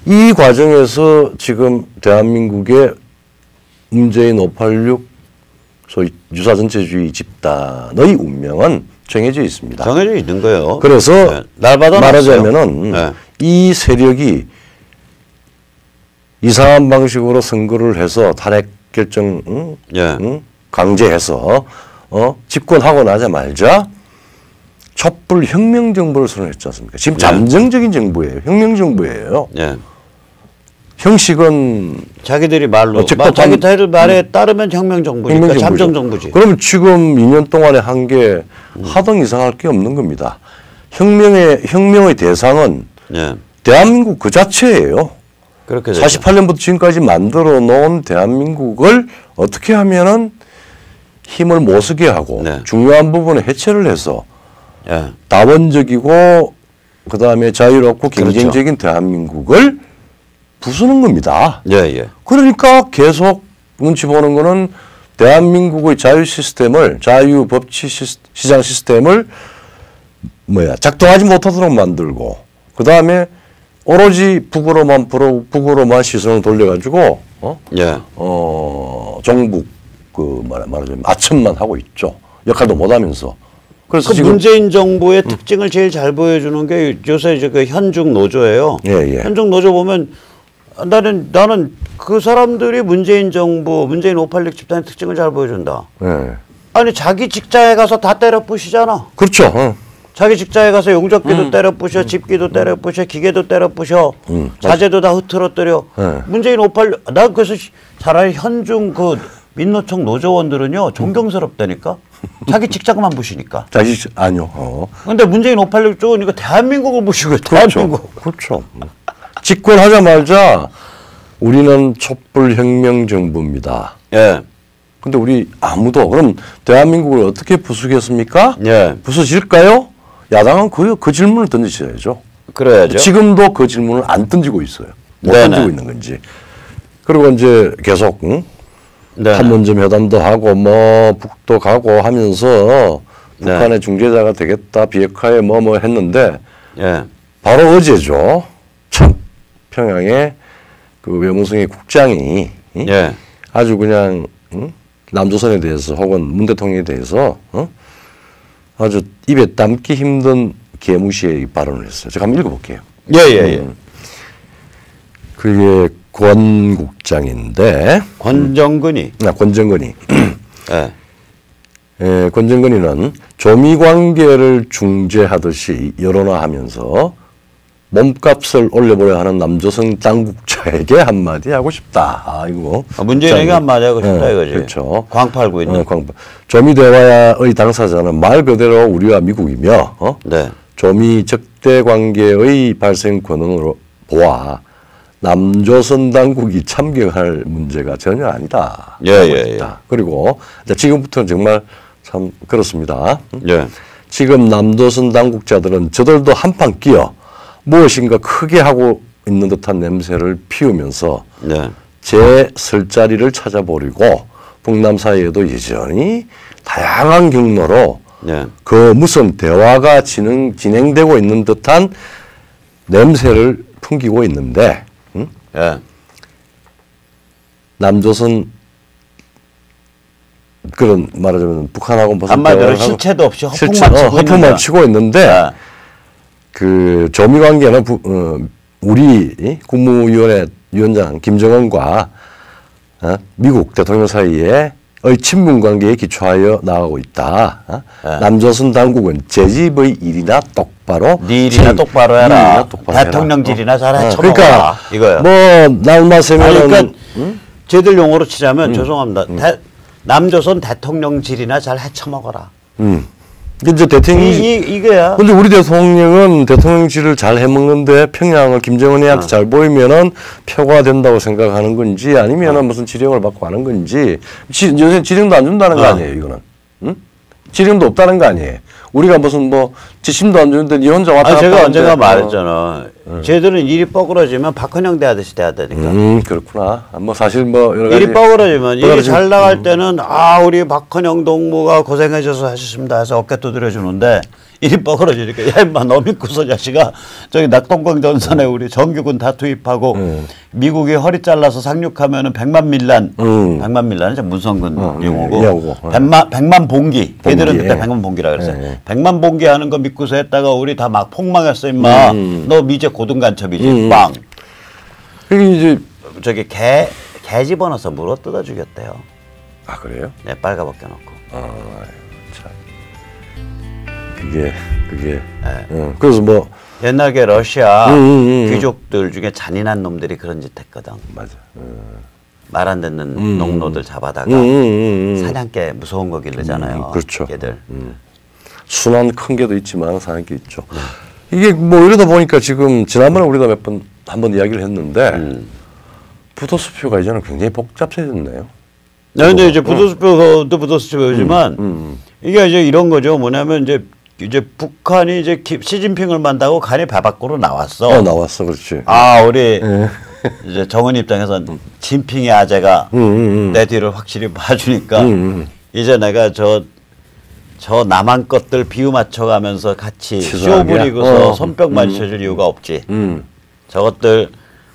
이 과정에서 지금 대한민국의 문재인 586 소위 유사전체주의 집단의 운명은 정해져 있습니다. 정해져 있는 거예요. 그래서 네. 날 말하자면은 네. 이 세력이 이상한 방식으로 선거를 해서 탄핵 결정 예. 강제해서 집권하고 나자마자 촛불 혁명 정부를 선언했지 않습니까? 지금 잠정적인 정부예요. 혁명 정부예요. 예. 형식은 자기들이 말로 자기들 말에 따르면 혁명 정부니까 잠정 정부지. 그러면 지금 2년 동안에 한 게 하등 이상할 게 없는 겁니다. 혁명의 대상은 예. 대한민국 그 자체예요. 그렇게 되죠. 48년부터 지금까지 만들어 놓은 대한민국을 어떻게 하면은 힘을 못 쓰게 하고 네. 중요한 부분에 해체를 해서 예. 다원적이고 그다음에 자유롭고 그렇죠. 경쟁적인 대한민국을 부수는 겁니다. 예, 예. 그러니까 계속 눈치 보는 거는 대한민국의 자유 시스템을 자유 법치 시장 시스템을 작동하지 못하도록 만들고 그다음에 오로지 북으로만 시선을 돌려가지고 예. 정북 말하자면 아첨만 하고 있죠. 역할도 못하면서. 그래서 그 지금 문재인 정부의 특징을 제일 잘 보여주는 게 요새 이제 그 현중 노조예요. 예, 예. 현중 노조 보면 나는 그 사람들이 문재인 정부, 문재인 586 집단의 특징을 잘 보여준다. 예. 아니 자기 직장에 가서 다 때려 부시잖아. 그렇죠. 자기 직장에 가서 용접기도 때려 부셔, 집기도 때려 부셔, 기계도 때려 부셔, 자재도 다 흐트러뜨려. 문재인 586, 난 그래서 차라리 현중 그 민노총 노조원들은요 존경스럽다니까. 자기 직장만 부시니까. 아니요. 근데 문재인 586 쪽은 이거 대한민국을 부시고 대한민국. 그렇죠. 집권하자마자 우리는 촛불 혁명 정부입니다. 예. 근데 우리 아무도 그럼 대한민국을 어떻게 부수겠습니까? 예. 부서질까요? 야당은 그 질문을 던지셔야죠. 그래야죠. 지금도 그 질문을 안 던지고 있어요. 못 네네. 던지고 있는 건지. 그리고 이제 계속 네. 판문점 회담도 하고 북도 가고 하면서 네. 북한의 중재자가 되겠다 비핵화에 뭐 했는데 예. 바로 어제죠. 참 평양에 그 외무성의 국장이 예. 아주 그냥 남조선에 대해서 혹은 문 대통령에 대해서 아주 입에 담기 힘든 개무시의 발언을 했어요. 제가 한번 읽어볼게요. 예. 그게 권 국장인데 권정근이. 권정근이. 예. 예, 권정근이는 조미 관계를 중재하듯이 여론화하면서 몸값을 올려보려 하는 남조선 당국자에게 한마디 하고 싶다. 아이고. 문재인에게 한마디 하고 싶다 이거지. 그렇죠. 광팔고 있는. 조미 대화의 당사자는 말 그대로 우리와 미국이며 네. 조미 적대 관계의 발생 권한으로 보아 남조선 당국이 참견할 문제가 전혀 아니다. 예. 그리고 지금부터는 정말 참 그렇습니다. 예. 지금 남조선 당국자들은 저들도 한판 끼어 무엇인가 크게 하고 있는 듯한 냄새를 피우면서 네. 제 설 자리를 찾아보려고 북남 사이에도 여전히 다양한 경로로 네. 그 무슨 대화가 진행되고 있는 듯한 냄새를 풍기고 있는데 예. 남조선 그런 말하자면 북한하고 무슨 한마디로 실체도 없이 허풍만 치고 있는데 네. 그 조미 관계는 우리 국무위원회 위원장 김정은과 미국 대통령 사이의 친분 관계에 기초하여 나가고 있다. 네. 남조선 당국은 제 집의 일이나 똑바로. 네 일이나 똑바로 해라. 똑바로 대통령질이나 잘해 쳐먹어라. 그러니까 이거요. 뭐 날마세면은 그러니까 쟤들 용어로 치자면 죄송합니다. 남조선 대통령질이나 잘 해쳐먹어라. 이제 대통령이 이거야. 근데 우리 대통령은 대통령실을 잘 해먹는데 평양을 김정은이한테 잘 보이면은 표가 된다고 생각하는 건지 아니면은 무슨 지령을 받고 하는 건지 요새 지령도 안 준다는 거 아니에요 이거는. 응? 지령도 없다는 거 아니에요. 우리가 무슨 뭐 지심도 안 주는데 니 혼자 왔다 갔다 제가 언젠가 말했잖아. 쟤들은 일이 뻐그러지면 박헌영 대하듯이 돼야 되니까. 그렇구나. 뭐 사실 뭐 여러 가지 일이 뻐그러지면 일이 잘 나갈 때는 우리 박헌영 동무가 고생해줘서 하셨습니다 해서 어깨 두드려 주는데 일이 뻐그러지니까 야 임마 너 믿고서 자식아 저기 낙동강 전선에 우리 정규군 다 투입하고 미국이 허리 잘라서 상륙하면은 100만 밀란 100만 밀란은 문성근 용어고 100만 봉기 걔들은 그때 100만 봉기라 그랬어요. 100만 봉기 하는 거 믿고서 했다가 우리 다 막 폭망했어 임마. 너 미제 고등간첩이지 빵. 이게 이제 저기 개 집어넣어서 물어 뜯어 죽였대요. 아 그래요? 네 빨가벗겨 놓고. 참. 그게. 그래서 뭐 옛날에 러시아 귀족들 중에 잔인한 놈들이 그런 짓 했거든. 맞아. 말 안 듣는 농노들 잡아다가 사냥개 무서운 거 기르잖아요. 그렇죠. 걔들. 순한 큰 개도 있지만 사냥개 있죠. 이게 뭐 이러다 보니까 지금 지난번에 우리가 한번 이야기를 했는데 부도수표가 이제는 굉장히 복잡해졌네요. 네, 근데 이제 부도수표도 부도수표지만 이게 이제 이런 거죠. 뭐냐면 이제 북한이 이제 시진핑을 만나고 간이 배 밖으로 나왔어. 나왔어, 그렇지. 우리 이제 정은 입장에선 진핑의 아재가 내 뒤를 확실히 봐주니까 이제 내가 저 남한 것들 비유 맞춰가면서 같이 쇼 부리고서 손뼉 맞춰줄 이유가 없지. 저것들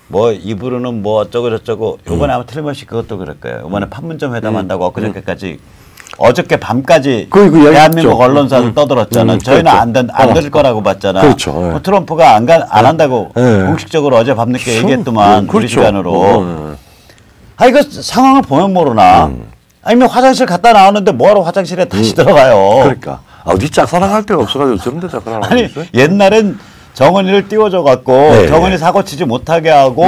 뭐 입으로는 뭐 어쩌고 저쩌고 요번에 아마 틀림없이 그것도 그럴 거예요. 요번에 판문점 회담한다고 엊그저께까지 어저께 밤까지 대한민국 언론사들 떠들었잖아. 저희는 안 될 거라고 봤잖아. 그렇죠. 뭐 트럼프가 안 한다고 공식적으로 어제 밤늦게 얘기했더만 우리 시간으로. 이거 상황을 보면 모르나. 아니면 화장실 갔다 나왔는데 뭐하러 화장실에 다시 들어가요. 그러니까. 어디 짝사랑할 데가 없어가지고 저런 데 짝사랑하고 아니 있어요? 옛날엔 정은이를 띄워줘 갖고 정은이 사고치지 못하게 하고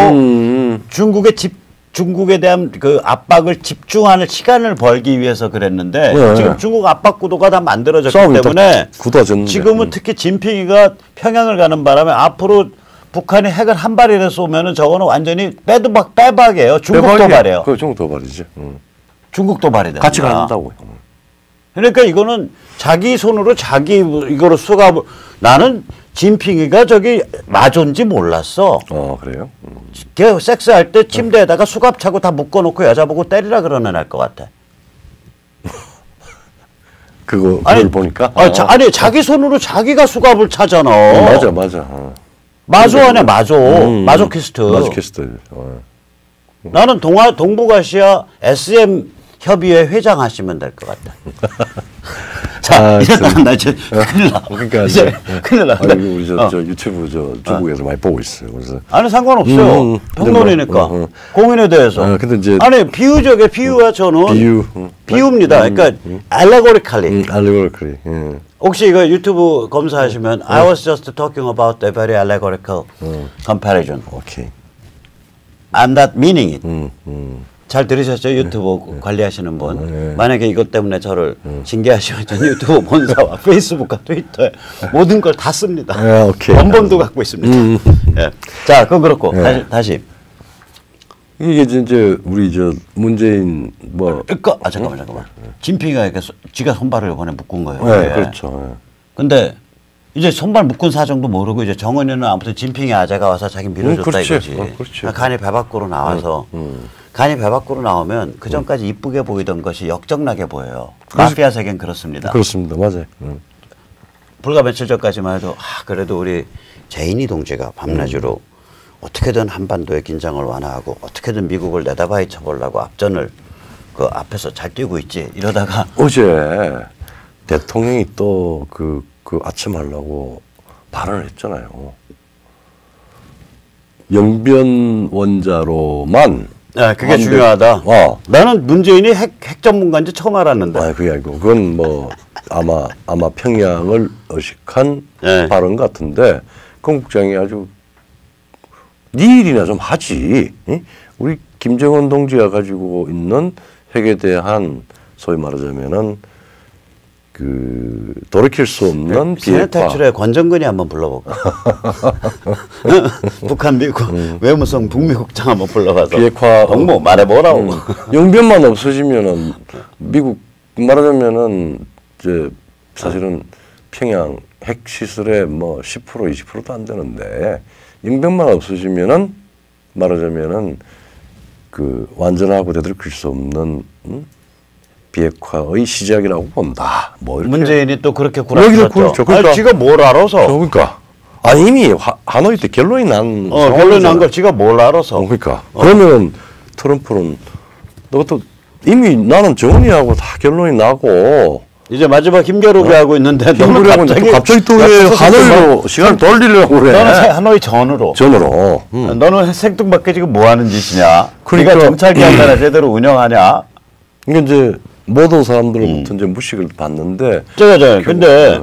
중국에 대한 그 압박을 집중하는 시간을 벌기 위해서 그랬는데 지금 중국 압박 구도가 다 만들어졌기 때문에 지금은 특히 진핑이가 평양을 가는 바람에 앞으로 북한이 핵을 한 발이라도 쏘면은 저거는 완전히 빼박이에요. 중국 도발이에요. 그 중국 도발이지. 중국 도발이 됩니다. 같이 간다고. 그러니까 이거는 자기 손으로 자기 이거로 수갑을 나는 진핑이가 저기 마존지 몰랐어. 그래요? 걔 섹스할 때 침대에다가 수갑 차고 다 묶어놓고 여자 보고 때리라 그러는 애 것 같아. 그걸 보니까? 아니 자기 손으로 자기가 수갑을 차잖아. 맞아. 마조 아니야 마조키스트. 마조키스트. 나는 동북아시아 SM 협의회 회장 하시면 될 것 같다. 자, 이러다가 나 이제 큰일 나. 그러니까 이제 큰일 나. 우리 저 유튜브 중국에서 많이 보고 있어요. 그래서 아니 상관없어요. 평론이니까 공인에 대해서. 근데 이제 아니 비유야 저는 비유입니다. 그러니까 allegorically. 혹시 이거 유튜브 검사하시면 I was just talking about a very allegorical comparison. 오케이. I'm not meaning it. 잘 들으셨죠? 유튜브 관리하시는 분. 만약에 이것 때문에 저를 징계하시면 전 유튜브 본사와 페이스북과 트위터에 모든 걸 다 씁니다. 오케이. 원본도 갖고 있습니다. 자, 그건 그렇고 다시. 이게 이제 우리 문재인 뭐. 잠깐만. 진핑이가 이렇게 지가 손발을 이번에 묶은 거예요. 그렇죠. 근데 이제 손발 묶은 사정도 모르고 이제 정은이는 아무튼 진핑이 아재가 와서 자기 밀어줬다 이거지. 간이 배 밖으로 나와서. 간이 배 밖으로 나오면 그 전까지 이쁘게 보이던 것이 역적나게 보여요. 마피아 세계는 그렇습니다. 그렇습니다. 맞아요. 불과 며칠 전까지만 해도 그래도 우리 제인이 동지가 밤낮으로 어떻게든 한반도의 긴장을 완화하고 어떻게든 미국을 내다바이 쳐보려고 앞전을 그 앞에서 잘 뛰고 있지. 이러다가 어제 대통령이 또 그 아침하려고 발언을 했잖아요. 영변 원자로만. 그게 중요하다. 나는 문재인이 핵 전문가인지 처음 알았는데. 그게 아니고 그건 뭐 아마 평양을 의식한 네. 발언 같은데 건국장이 아주 네 일이나 좀 하지. 응? 우리 김정은 동지가 가지고 있는 핵에 대한 소위 말하자면은 그 돌이킬 수 없는 비핵화. 탈출에 권정근이 한번 불러볼까? 북한 미국 외무성 북미국장 한번 불러가서 비핵화 동무 말해보라고. 영변만 없어지면은 미국 말하자면은 이제 사실은 평양 핵 시설의 뭐 10% 20%도 안 되는데 영변만 없어지면은 말하자면은 그 완전하고 되돌릴 수 없는 비핵화의 시작이라고 본다. 뭐 이렇게. 문재인이 또 그렇게 구라쳤죠. 그러니까 지가 뭘 알아서? 그러니까 아니 이미 하노이 때 결론이 난 결론이 난 걸 지가 뭘 알아서? 그러니까 그러면 트럼프는 너또 이미 나는 정은이하고 다 결론이 나고 이제 마지막 힘겨루기 하고 있는데 힘겨루기 하고 갑자기 또 왜 하노이로 시간을 돌리려고 그래? 너는 하노이 전으로. 너는 생뚱맞게 지금 뭐 하는 짓이냐? 그러니까 네가 정찰기한 나라 제대로 운영하냐? 이게 이제 모든 사람들로부터 이제 무식을 받는데. 근데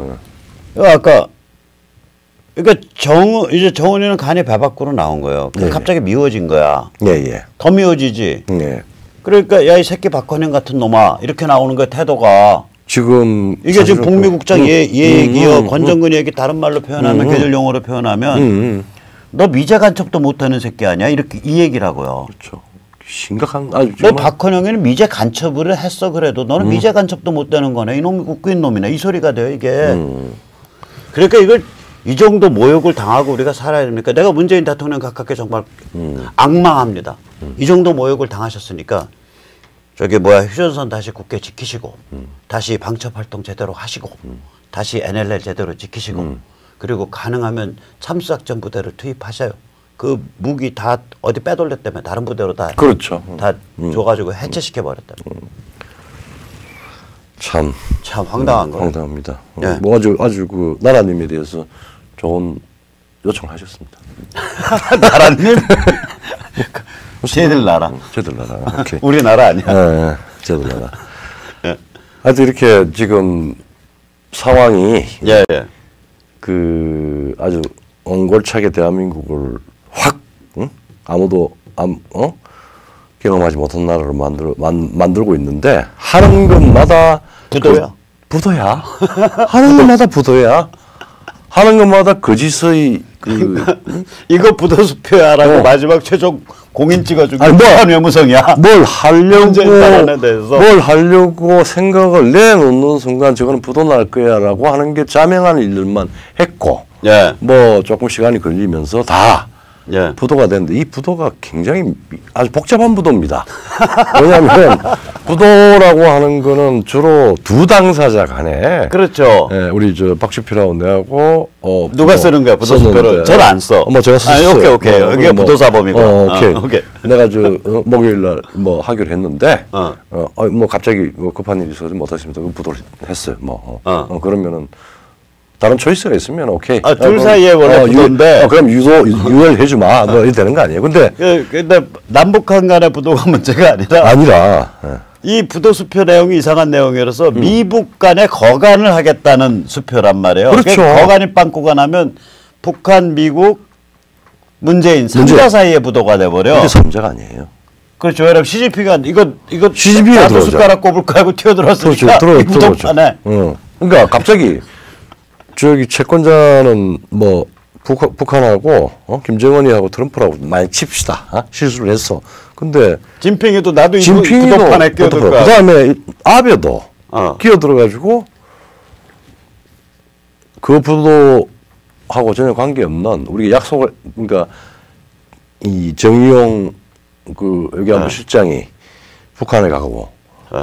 아까 그러니까 이제 정은이는 간이 배 밖으로 나온 거예요. 네. 갑자기 미워진 거야. 예. 더 미워지지. 네. 그러니까 야 이 새끼 박헌영 같은 놈아 이렇게 나오는 거야 태도가. 지금 이게 지금 북미국장 얘기요. 권정근 얘기 다른 말로 표현하면 계절 용어로 표현하면 너 미제 간첩도 못하는 새끼 아니야? 이렇게 이 얘기라고요. 그렇죠. 심각한 아주 너 박헌영이는 미제 간첩을 했어 그래도 너는 미제 간첩도 못 되는 거네. 이놈이 웃긴 놈이네. 이 소리가 돼요 이게. 그러니까 이걸 이 정도 모욕을 당하고 우리가 살아야 됩니까? 내가 문재인 대통령 가깝게 정말 악망합니다. 이 정도 모욕을 당하셨으니까 저기 휴전선 다시 굳게 지키시고 다시 방첩 활동 제대로 하시고 다시 NLL 제대로 지키시고 그리고 가능하면 참수작전 부대를 투입하셔요. 그 무기 다 어디 빼돌렸다면 다른 부대로 다 그렇죠. 다 줘가지고 해체시켜 버렸다. 참 황당한 거예요. 황당합니다. 네. 뭐 아주 그 나라님에 대해서 좋은 요청하셨습니다. 나라님? 쟤들 나라. 쟤들 나라. 오케이. 우리나라 아니야. 네, 쟤들 나라. 하여튼 이렇게 지금 상황이 그 아주 옹골차게 대한민국을 확 아무도 경험하지 못한 나라로 만들고 있는데 하는 것마다 부도야. 하는 것마다 부도야. 하는 것마다 거짓의 이거 부도수표야라고 마지막 최종 공인 찍어주고 외무성이야. 뭘 하려고 생각을 내놓는 순간 저거는 부도 날 거야라고 하는 게 자명한 일들만 했고 뭐 조금 시간이 걸리면서 다 부도가 됐는데 이 부도가 굉장히 아주 복잡한 부도입니다. 왜냐하면 부도라고 하는 거는 주로 두 당사자 간에 그렇죠. 우리 저 박주필하고 내하고 누가 쓰는 거야 부도수표를? 저는 안 써. 뭐 제가 썼어요. 오케이. 이게 부도사범이고. 오케이. 내가 저 목요일 날 뭐 하기로 했는데 뭐 갑자기 급한 일이 있어서 못 했습니다. 그 부도를 했어요. 그러면은 다른 초이스가 있으면 오케이. 둘 사이에 원래 부도인데. 그럼 유혈해 주마. 뭐 이렇게 되는 거 아니에요. 근데 남북한 간의 부도가 문제가 아니라 이 부도 수표 내용이 이상한 내용이라서 미북 간에 거간을 하겠다는 수표란 말이에요. 그렇죠. 거간이 빵꾸가 나면 북한, 미국, 문재인 3자 사이의 부도가 돼버려. 근데 3자가 아니에요. 그렇죠. 여러분 시진핑이 이거 시진핑이 나도 숟가락 꼽을 거 알고 튀어들었으니까 이 부도판에. 그러니까 갑자기 저기 채권자는 뭐 북한하고 김정은이하고 트럼프라고 많이 칩시다. 실수를 했어. 근데 진핑이도 나도 이 부도판에 끼어들 거야. 그다음에 아베도 끼어들어가지고 그 부도하고 전혀 관계없는 우리가 약속을 그러니까 이 정의용 그 외교안보 실장이 북한에 가고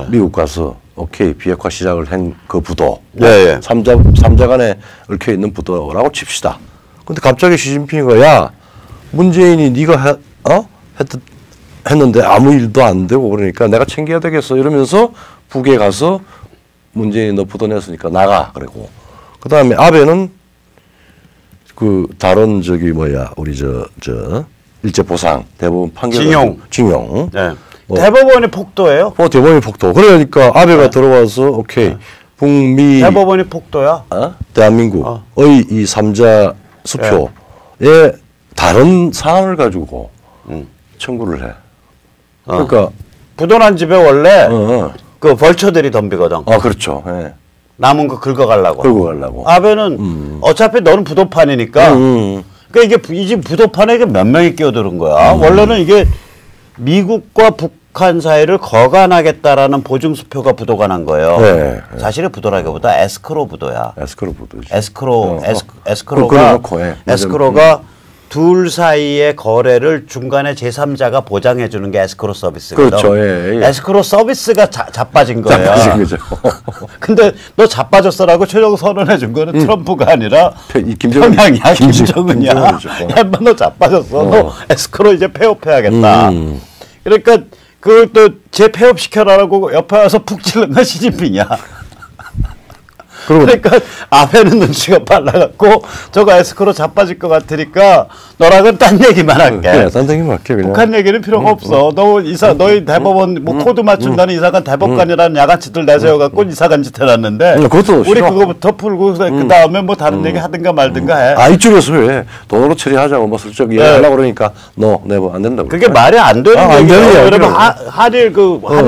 미국 가서 오케이 비핵화 시작을 한 그 부도 삼자 간에 얽혀 있는 부도라고 칩시다. 근데 갑자기 시진핑이가 야 문재인이 네가 했는데 아무 일도 안 되고 그러니까 내가 챙겨야 되겠어 이러면서 북에 가서 문재인이 너 부도 냈으니까 나가 그러고 그다음에 아베는 그 다른 우리 저 일제 보상 대법원 판결 징용 대법원이 폭도예요? 대법원이 폭도. 그러니까 아베가 들어와서 오케이 북미 대법원이 폭도야. 대한민국의 이 3자 수표에 다른 사안을 가지고 청구를 해. 그러니까 부도난 집에 원래 그 벌처들이 덤비거든. 그렇죠. 예. 남은 거 긁어가려고. 긁어가려고. 아베는 어차피 너는 부도판이니까. 그러니까 이게 이 집 부도판에 몇 명이 끼어드는 거야. 원래는 이게 미국과 북한 사이를 거간하겠다라는 보증수표가 부도가 난 거예요. 네. 사실은 부도라기보다 에스크로 부도야. 에스크로 부도지. 에스크로가 둘 사이의 거래를 중간에 제3자가 보장해 주는 게 에스크로 서비스거든. 그렇죠. 예. 에스크로 서비스가 자빠진 거예요. 자빠진 거죠. 근데 너 자빠졌어라고 최종 선언해 준 거는 트럼프가 아니라 평양이야, 김정은이야. 야, 너 자빠졌어. 너 에스크로 이제 폐업해야겠다. 그러니까 그걸 또 재폐업 시켜라라고 옆에 와서 푹 찔른 건 시진핑이야. 그러니까 아베는 눈치가 빨라갖고 저거 에스크로 자빠질 것 같으니까 너랑은 딴 얘기만 할게. 딴 얘기만 할게. 그냥. 북한 얘기는 필요가 없어. 너희 대법원 뭐 코드 맞춘다는 이사관 대법관이라는 야간치들 내세워갖고 이사관 짓 해놨는데 우리 싫어. 그거부터 풀고 그 다음에 뭐 다른 얘기 하든가 말든가 해. 이쪽에서 왜 돈으로 처리하자고 뭐 슬쩍 이야기하려고 그러니까 뭐 안 된다고. 그게 말이 안 되는 얘기예요. 그러면 한일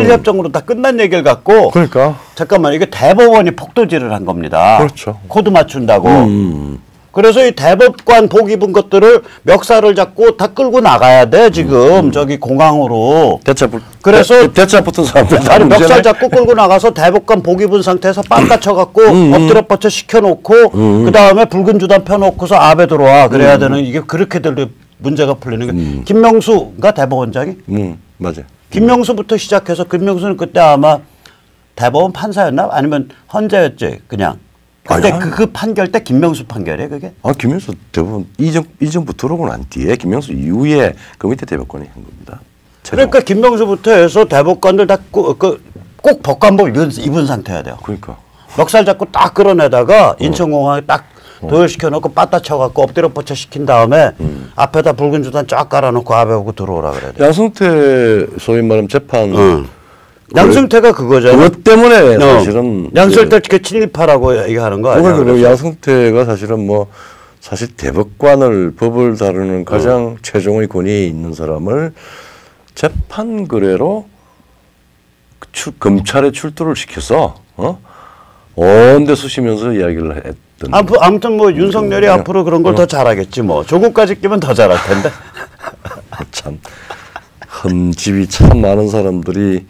협정으로 다 끝난 얘기를 갖고 그러니까 잠깐만 이게 대법원이 폭도질을 한 겁니다. 그렇죠. 코드 맞춘다고. 그래서 이 대법관 복 입은 것들을 멱살을 잡고 다 끌고 나가야 돼 지금 저기 공항으로. 그래서 대차 붙은 사람들 아니 멱살 잡고 끌고 나가서 대법관 복 입은 상태에서 빡가쳐 갖고 엎드려 뻗쳐 시켜놓고 그 다음에 붉은 주단 펴놓고서 아베 들어와 그래야 되는 이게 그렇게들 문제가 풀리는 게 김명수가 대법원장이. 맞아. 김명수부터 시작해서 김명수는 그때 아마 대법원 판사였나 아니면 헌재였지 그냥. 근데 그 판결 때 김명수 판결이에요 그게? 김명수 대법원 이전부 들어오고 난 뒤에 김명수 이후에 그 밑에 대법관이 한 겁니다. 그러니까 김명수부터 해서 대법관들 다 꼭 법관복 입은 상태여야 돼요. 그러니까. 멱살 잡고 딱 끌어내다가 인천공항에 딱 도열시켜놓고 빠따 쳐갖고 엎드려 뻗쳐 시킨 다음에 앞에다 붉은 주단 쫙 깔아놓고 아베 오고 들어오라 그래야 돼. 양승태 소위 말하면 재판 양승태가 그거잖아. 그것 때문에 사실은 양승태 친일파라고 얘기하는 거 아니야? 그러니까 양승태가 사실은 사실 대법관을 법을 다루는 가장 최종의 권위에 있는 사람을 재판 거래로 검찰에 출두를 시켜서 온데 쑤시면서 이야기를 했던. 아무튼 뭐 윤석열이 앞으로 그런 걸 더 잘하겠지 뭐. 조국까지 끼면 더 잘할 텐데. 참. 흠집이 참 많은 사람들이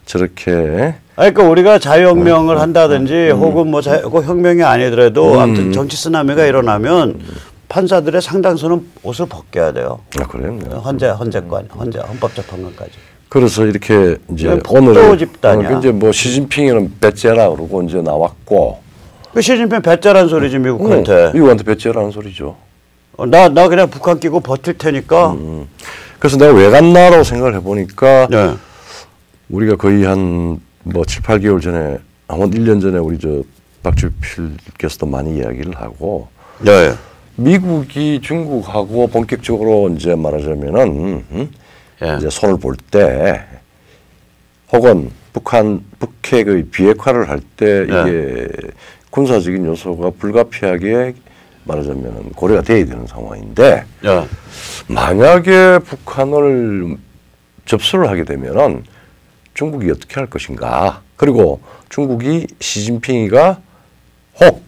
저렇게. 그러니까 우리가 자유혁명을 한다든지 혹은 뭐 혁명이 아니더라도 아무튼 정치 쓰나미가 일어나면 판사들의 상당수는 옷을 벗겨야 돼요. 그래요? 헌법재판관까지. 그래서 이렇게 이제 오늘 집단이야. 이제 뭐 시진핑은 배째라 그러고 이제 나왔고. 그 시진핑 배째라는 소리지 미국한테. 미국한테 배째라는 소리죠. 나 그냥 북한 끼고 버틸 테니까. 그래서 내가 왜 갔나라고 생각을 해보니까 우리가 거의 한 뭐 7, 8개월 전에 한 1년 전에 우리 박주필께서도 많이 이야기를 하고 미국이 중국하고 본격적으로 이제 말하자면은 이제 손을 볼 때 혹은 북핵의 비핵화를 할 때 이게 군사적인 요소가 불가피하게 말하자면 고려가 돼야 되는 상황인데 만약에 북한을 접수를 하게 되면은 중국이 어떻게 할 것인가. 그리고 중국이 시진핑이가 혹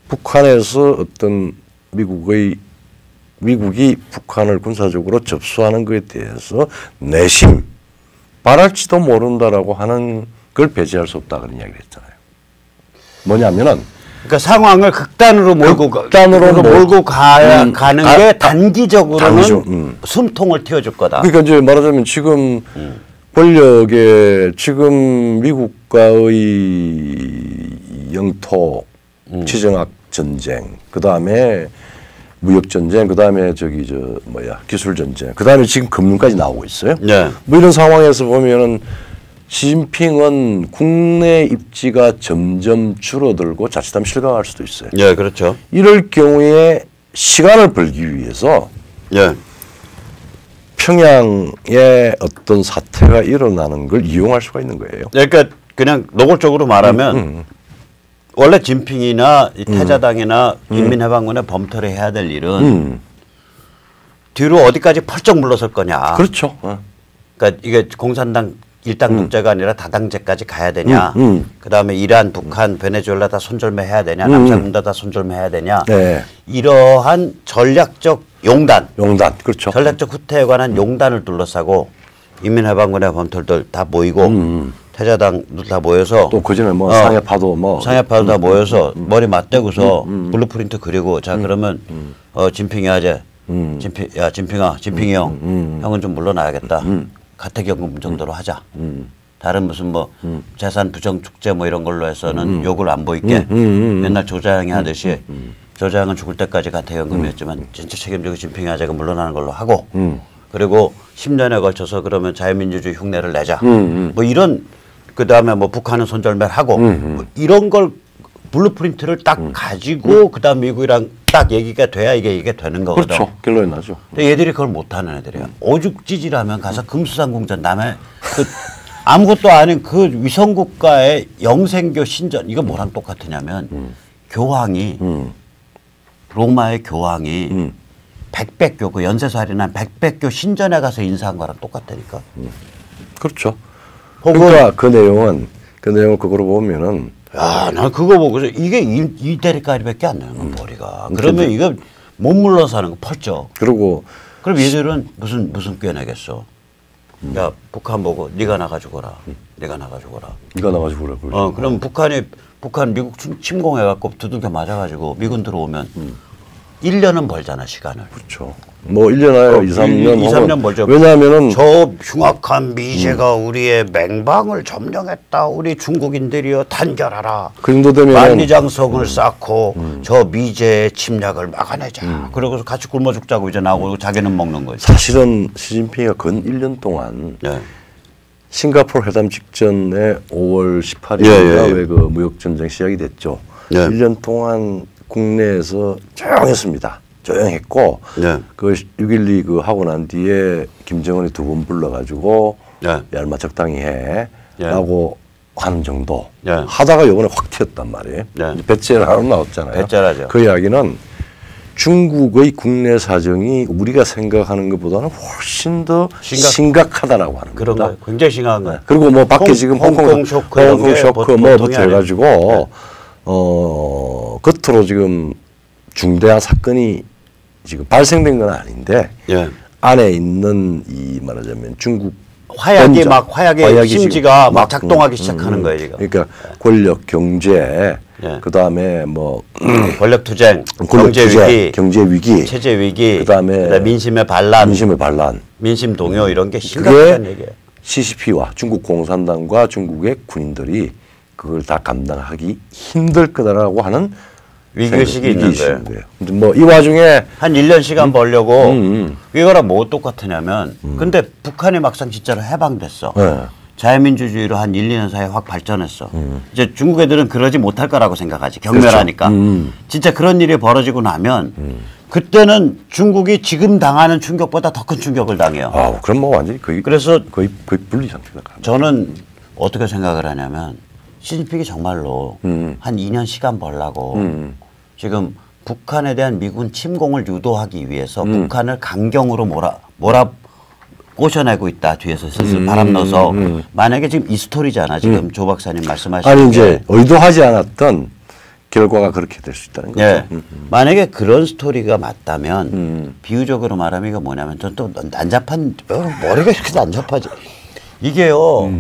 북한에서 어떤 미국이 북한을 군사적으로 접수하는 것에 대해서 내심 바랄지도 모른다라고 하는 걸 배제할 수 없다 그런 이야기를 했잖아요. 뭐냐면은 그러니까 상황을 극단으로 몰고 가는 게 단기적으로는 숨통을 틔워줄 거다. 그러니까 이제 말하자면 지금 권력에 지금 미국과의 영토 지정학 전쟁, 그 다음에 무역 전쟁, 그 다음에 기술 전쟁, 그 다음에 지금 금융까지 나오고 있어요. 뭐 이런 상황에서 보면은 시진핑은 국내 입지가 점점 줄어들고 자칫하면 실각할 수도 있어요. 그렇죠. 이럴 경우에 시간을 벌기 위해서 평양에 어떤 사태가 일어나는 걸 이용할 수가 있는 거예요. 그러니까 그냥 노골적으로 말하면 원래 진핑이나 태자당이나 인민해방군의 범터를 해야 될 일은 뒤로 어디까지 펄쩍 물러설 거냐. 그렇죠. 그러니까 이게 공산당 일당 독재가 아니라 다당제까지 가야 되냐. 그다음에 이란, 북한, 베네수엘라 다 손절매해야 되냐. 남사군다 다 손절매해야 되냐. 네. 이러한 전략적 용단. 그렇죠. 전략적 후퇴에 관한 용단을 둘러싸고 인민해방군의 범털들 다 모이고 태자당도 다 모여서 또 그전에 뭐 상해파도 상해파도 다 모여서 머리 맞대고서 블루프린트 그리고 자 그러면 진핑이 하재 진핑이 형 형은 좀 물러나야겠다. 가택연금 정도로 하자. 다른 무슨 뭐 재산 부정 축제 뭐 이런 걸로 해서는 욕을 안 보이게 옛날 조자양이 하듯이 조자양은 죽을 때까지 가택연금이었지만 진짜 책임지고 진핑이 하재가 물러나는 걸로 하고 그리고 10년에 걸쳐서 그러면 자유민주주의 흉내를 내자. 뭐 이런 그다음에 뭐 북한은 손절매하고 뭐 이런 걸 블루프린트를 딱 가지고 그다음 미국이랑 딱 얘기가 돼야 이게 되는 거거든. 그렇죠. 결론이 나죠. 근데 얘들이 그걸 못하는 애들이야. 오죽지지라면 가서 금수산공전 남해 그 아무것도 아닌 그 위성국가의 영생교 신전 이거 뭐랑 똑같으냐면 교황이 로마의 교황이 백백교 그 연쇄살인한 백백교 신전에 가서 인사한 거랑 똑같다니까. 그렇죠. 그러니까 그 내용은 그거로 보면은 야, 나 그거 보고서 이게 이 대리까지밖에 안 나요, 머리가. 그러면 이거 못 물러서 하는 거 펄쩍. 그리고 그럼 얘들은 무슨 꾀내겠어. 야, 북한 보고 네가 나가 죽어라. 네가 나가 죽어라. 네가 나가 죽어라. 그럼 북한 미국 침공해갖고 두들겨 맞아가지고 미군 들어오면 1년은 벌잖아, 시간을. 그렇죠. 뭐 1년 아니라 2, 3년. 2, 3년 벌죠. 왜냐하면은 저 흉악한 미제가 우리의 맹방을 점령했다. 우리 중국인들이여 단결하라. 그 정도 되면 만리장성을 쌓고 저 미제의 침략을 막아내자. 그러고서 같이 굶어 죽자고 이제 나오고 자기는 먹는 거지. 사실은 시진핑이가 근 1년 동안 싱가포르 회담 직전에 5월 18일인가 왜 그 무역전쟁 시작이 됐죠. 1년 동안 국내에서 조용했습니다. 조용했고 그 6.12 그 하고 난 뒤에 김정은이 2번 불러가지고 야 얼마 적당히 해 라고 하는 정도 하다가 요번에 확 튀었단 말이에요. 배째를 하나 나왔잖아요. 배째라죠. 그 이야기는 중국의 국내 사정이 우리가 생각하는 것보다는 훨씬 더 심각하다라고 하는 그런 겁니다. 거 굉장히 심각한 거예요. 그리고 뭐 밖에 지금 홍콩 쇼크 뭐부터 해가지고 겉으로 지금 중대한 사건이 지금 발생된 건 아닌데 안에 있는 이 말하자면 중국 화약의 심지가 막 작동하기 시작하는 거예요 지금. 그러니까 권력, 경제, 그 다음에 뭐 권력 투쟁, 경제 위기, 체제 위기, 그다음에 민심의 반란, 민심 동요 이런 게 심각한 얘기예요. CCP와 중국 공산당과 중국의 군인들이 그걸 다 감당하기 힘들 거다라고 하는 위기의식이 있는 거예요. 뭐 이 와중에 한 1년 시간 벌려고 이거랑 뭐 똑같으냐면 근데 북한이 막상 진짜로 해방됐어. 자유민주주의로 한 1, 2년 사이에 확 발전했어. 이제 중국 애들은 그러지 못할 거라고 생각하지. 경멸하니까. 그렇죠. 진짜 그런 일이 벌어지고 나면 그때는 중국이 지금 당하는 충격보다 더 큰 충격을 당해요. 아, 그럼 뭐 완전히 거의 분리 상태다. 저는 어떻게 생각을 하냐면 시진핑이 정말로 한 2년 시간 벌라고 지금 북한에 대한 미군 침공을 유도하기 위해서 북한을 강경으로 꼬셔내고 있다. 뒤에서 슬슬 바람 넣어서 만약에 지금 이 스토리잖아. 지금 조 박사님 말씀하신 아니 이제 의도하지 않았던 결과가 그렇게 될 수 있다는 거죠. 만약에 그런 스토리가 맞다면 비유적으로 말하면 이거 뭐냐면 전 또 난잡한 머리가 이렇게 난잡하지. 이게요.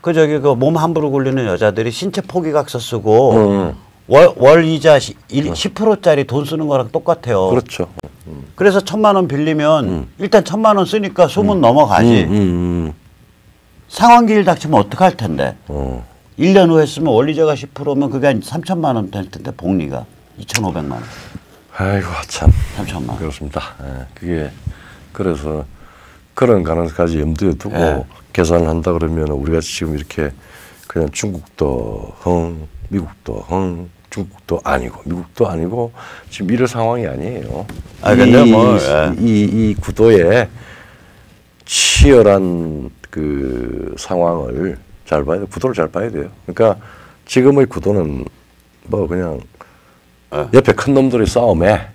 그 몸 함부로 굴리는 여자들이 신체 포기각서 쓰고 월 이자 10%짜리 돈 쓰는 거랑 똑같아요. 그렇죠. 그래서 1,000만 원 빌리면 일단 1,000만 원 쓰니까 소문 넘어가지. 상환 기일 닥치면 어떡할 텐데. 1년 후에 쓰면 원리자가 10%면 그게 한 3,000만 원 될 텐데 복리가 2,500만 원. 아이고 참. 3,000만 원. 그렇습니다. 그게 그래서 그런 가능성까지 염두에 두고 계산을 한다 그러면 우리가 지금 이렇게 그냥 중국도 미국도 중국도 아니고 미국도 아니고 지금 이럴 상황이 아니에요. 근데 뭐 이 구도에 치열한 그 상황을 잘 봐야 돼. 구도를 잘 봐야 돼요. 그러니까 지금의 구도는 뭐 그냥 옆에 큰 놈들의 싸움에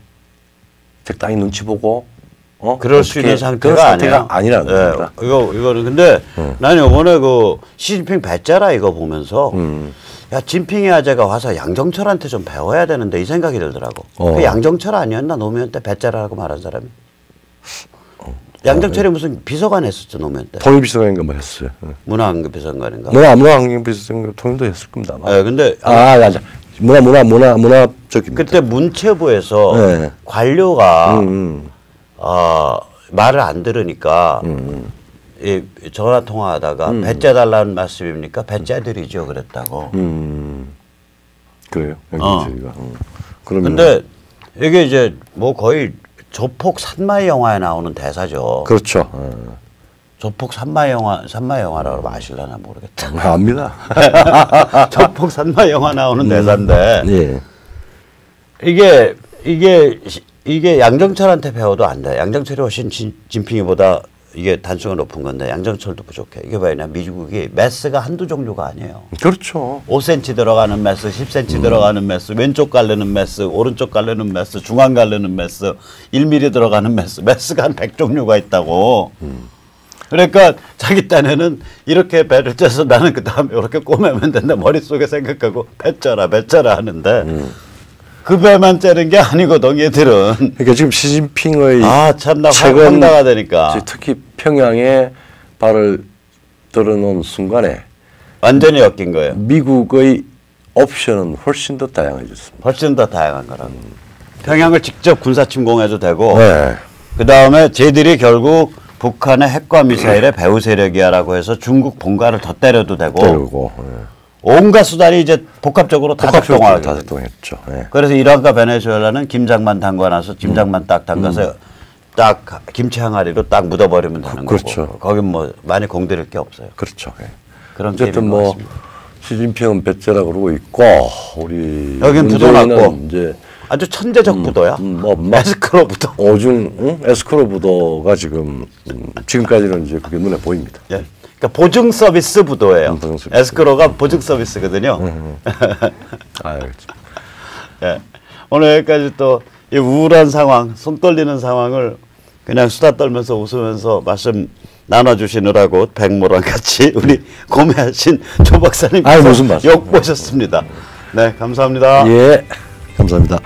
적당히 눈치 보고 그럴 수 있는 상태가 아니라는 겁니다. 이거는 근데 나는 이번에 그 시진핑 배짜라 이거 보면서 야 진핑이 아재가 와서 양정철한테 좀 배워야 되는데 이 생각이 들더라고. 그 양정철 아니었나 노무현 때 배짜라고 말한 사람이. 양정철이 무슨 비서관 했었죠 노무현 때. 통일비서관인가 뭐 했어요. 문화환경 비서관인가. 문화환경 비서관 통일도 했을 겁니다. 네, 근데 맞아. 문화적인. 그때 문체부에서 관료가 말을 안 들으니까 이 전화 통화하다가 배짜 달라는 말씀입니까? 배짜들이죠 그랬다고. 그래요. 그런데 이게 이제 뭐 거의 조폭 산마의 영화에 나오는 대사죠. 그렇죠. 조폭 산마의 영화라고 아실려나 모르겠다. 압니다. 조폭 산마의 영화 나오는 대사인데 이게 양정철한테 배워도 안 돼. 양정철이 훨씬 진핑이보다 이게 단수가 높은 건데 양정철도 부족해. 이게 왜냐 미국이 매스가 한두 종류가 아니에요. 그렇죠. 5cm 들어가는 매스, 10cm 들어가는 매스, 왼쪽 갈르는 매스, 오른쪽 갈르는 매스, 중앙 갈르는 매스, 1mm 들어가는 매스가 한 100종류가 있다고. 그러니까 자기 딴에는 이렇게 배를 쪄서 나는 그 다음에 이렇게 꼬매면 된다 머릿속에 생각하고 배짜라 하는데 그 배만 째는 게 아니거든 얘들은. 그러니까 지금 시진핑의 참나 황당하가 되니까 특히 평양에 발을 들어놓은 순간에 완전히 엮인 거예요. 미국의 옵션은 훨씬 더 다양해졌습니다. 훨씬 더 다양한 거라고. 평양을 직접 군사 침공해도 되고 네. 그 다음에 쟤들이 결국 북한의 핵과 미사일의 배후 세력이야라고 해서 중국 본가를 더 때려도 되고 온갖 수단이 이제 복합적으로 다 작동했죠. 네. 그래서 이란과 베네수엘라는 김장만 담가놔서 김장만 딱 담가서 딱 김치 항아리로 딱 묻어버리면 되는 그렇죠. 거고 거긴 뭐 많이 공들일 게 없어요. 그렇죠. 네. 그런 어쨌든 뭐 시진핑은 배째라 그러고 있고 우리 여긴 부도 났고 이제 아주 천재적 부도야. 에스크로 부도. 에스크로 부도가 지금까지는 이제 그게 눈에 보입니다. 예. 그러니까 보증 서비스 부도예요. 에스크로가 보증 서비스거든요. 예. 오늘 여기까지 또 이 우울한 상황, 손 떨리는 상황을 그냥 수다 떨면서 웃으면서 말씀 나눠주시느라고 백모랑 같이 우리 고매하신 조 박사님께서 무슨 말씀. 욕 보셨습니다. 네, 감사합니다. 예, 감사합니다.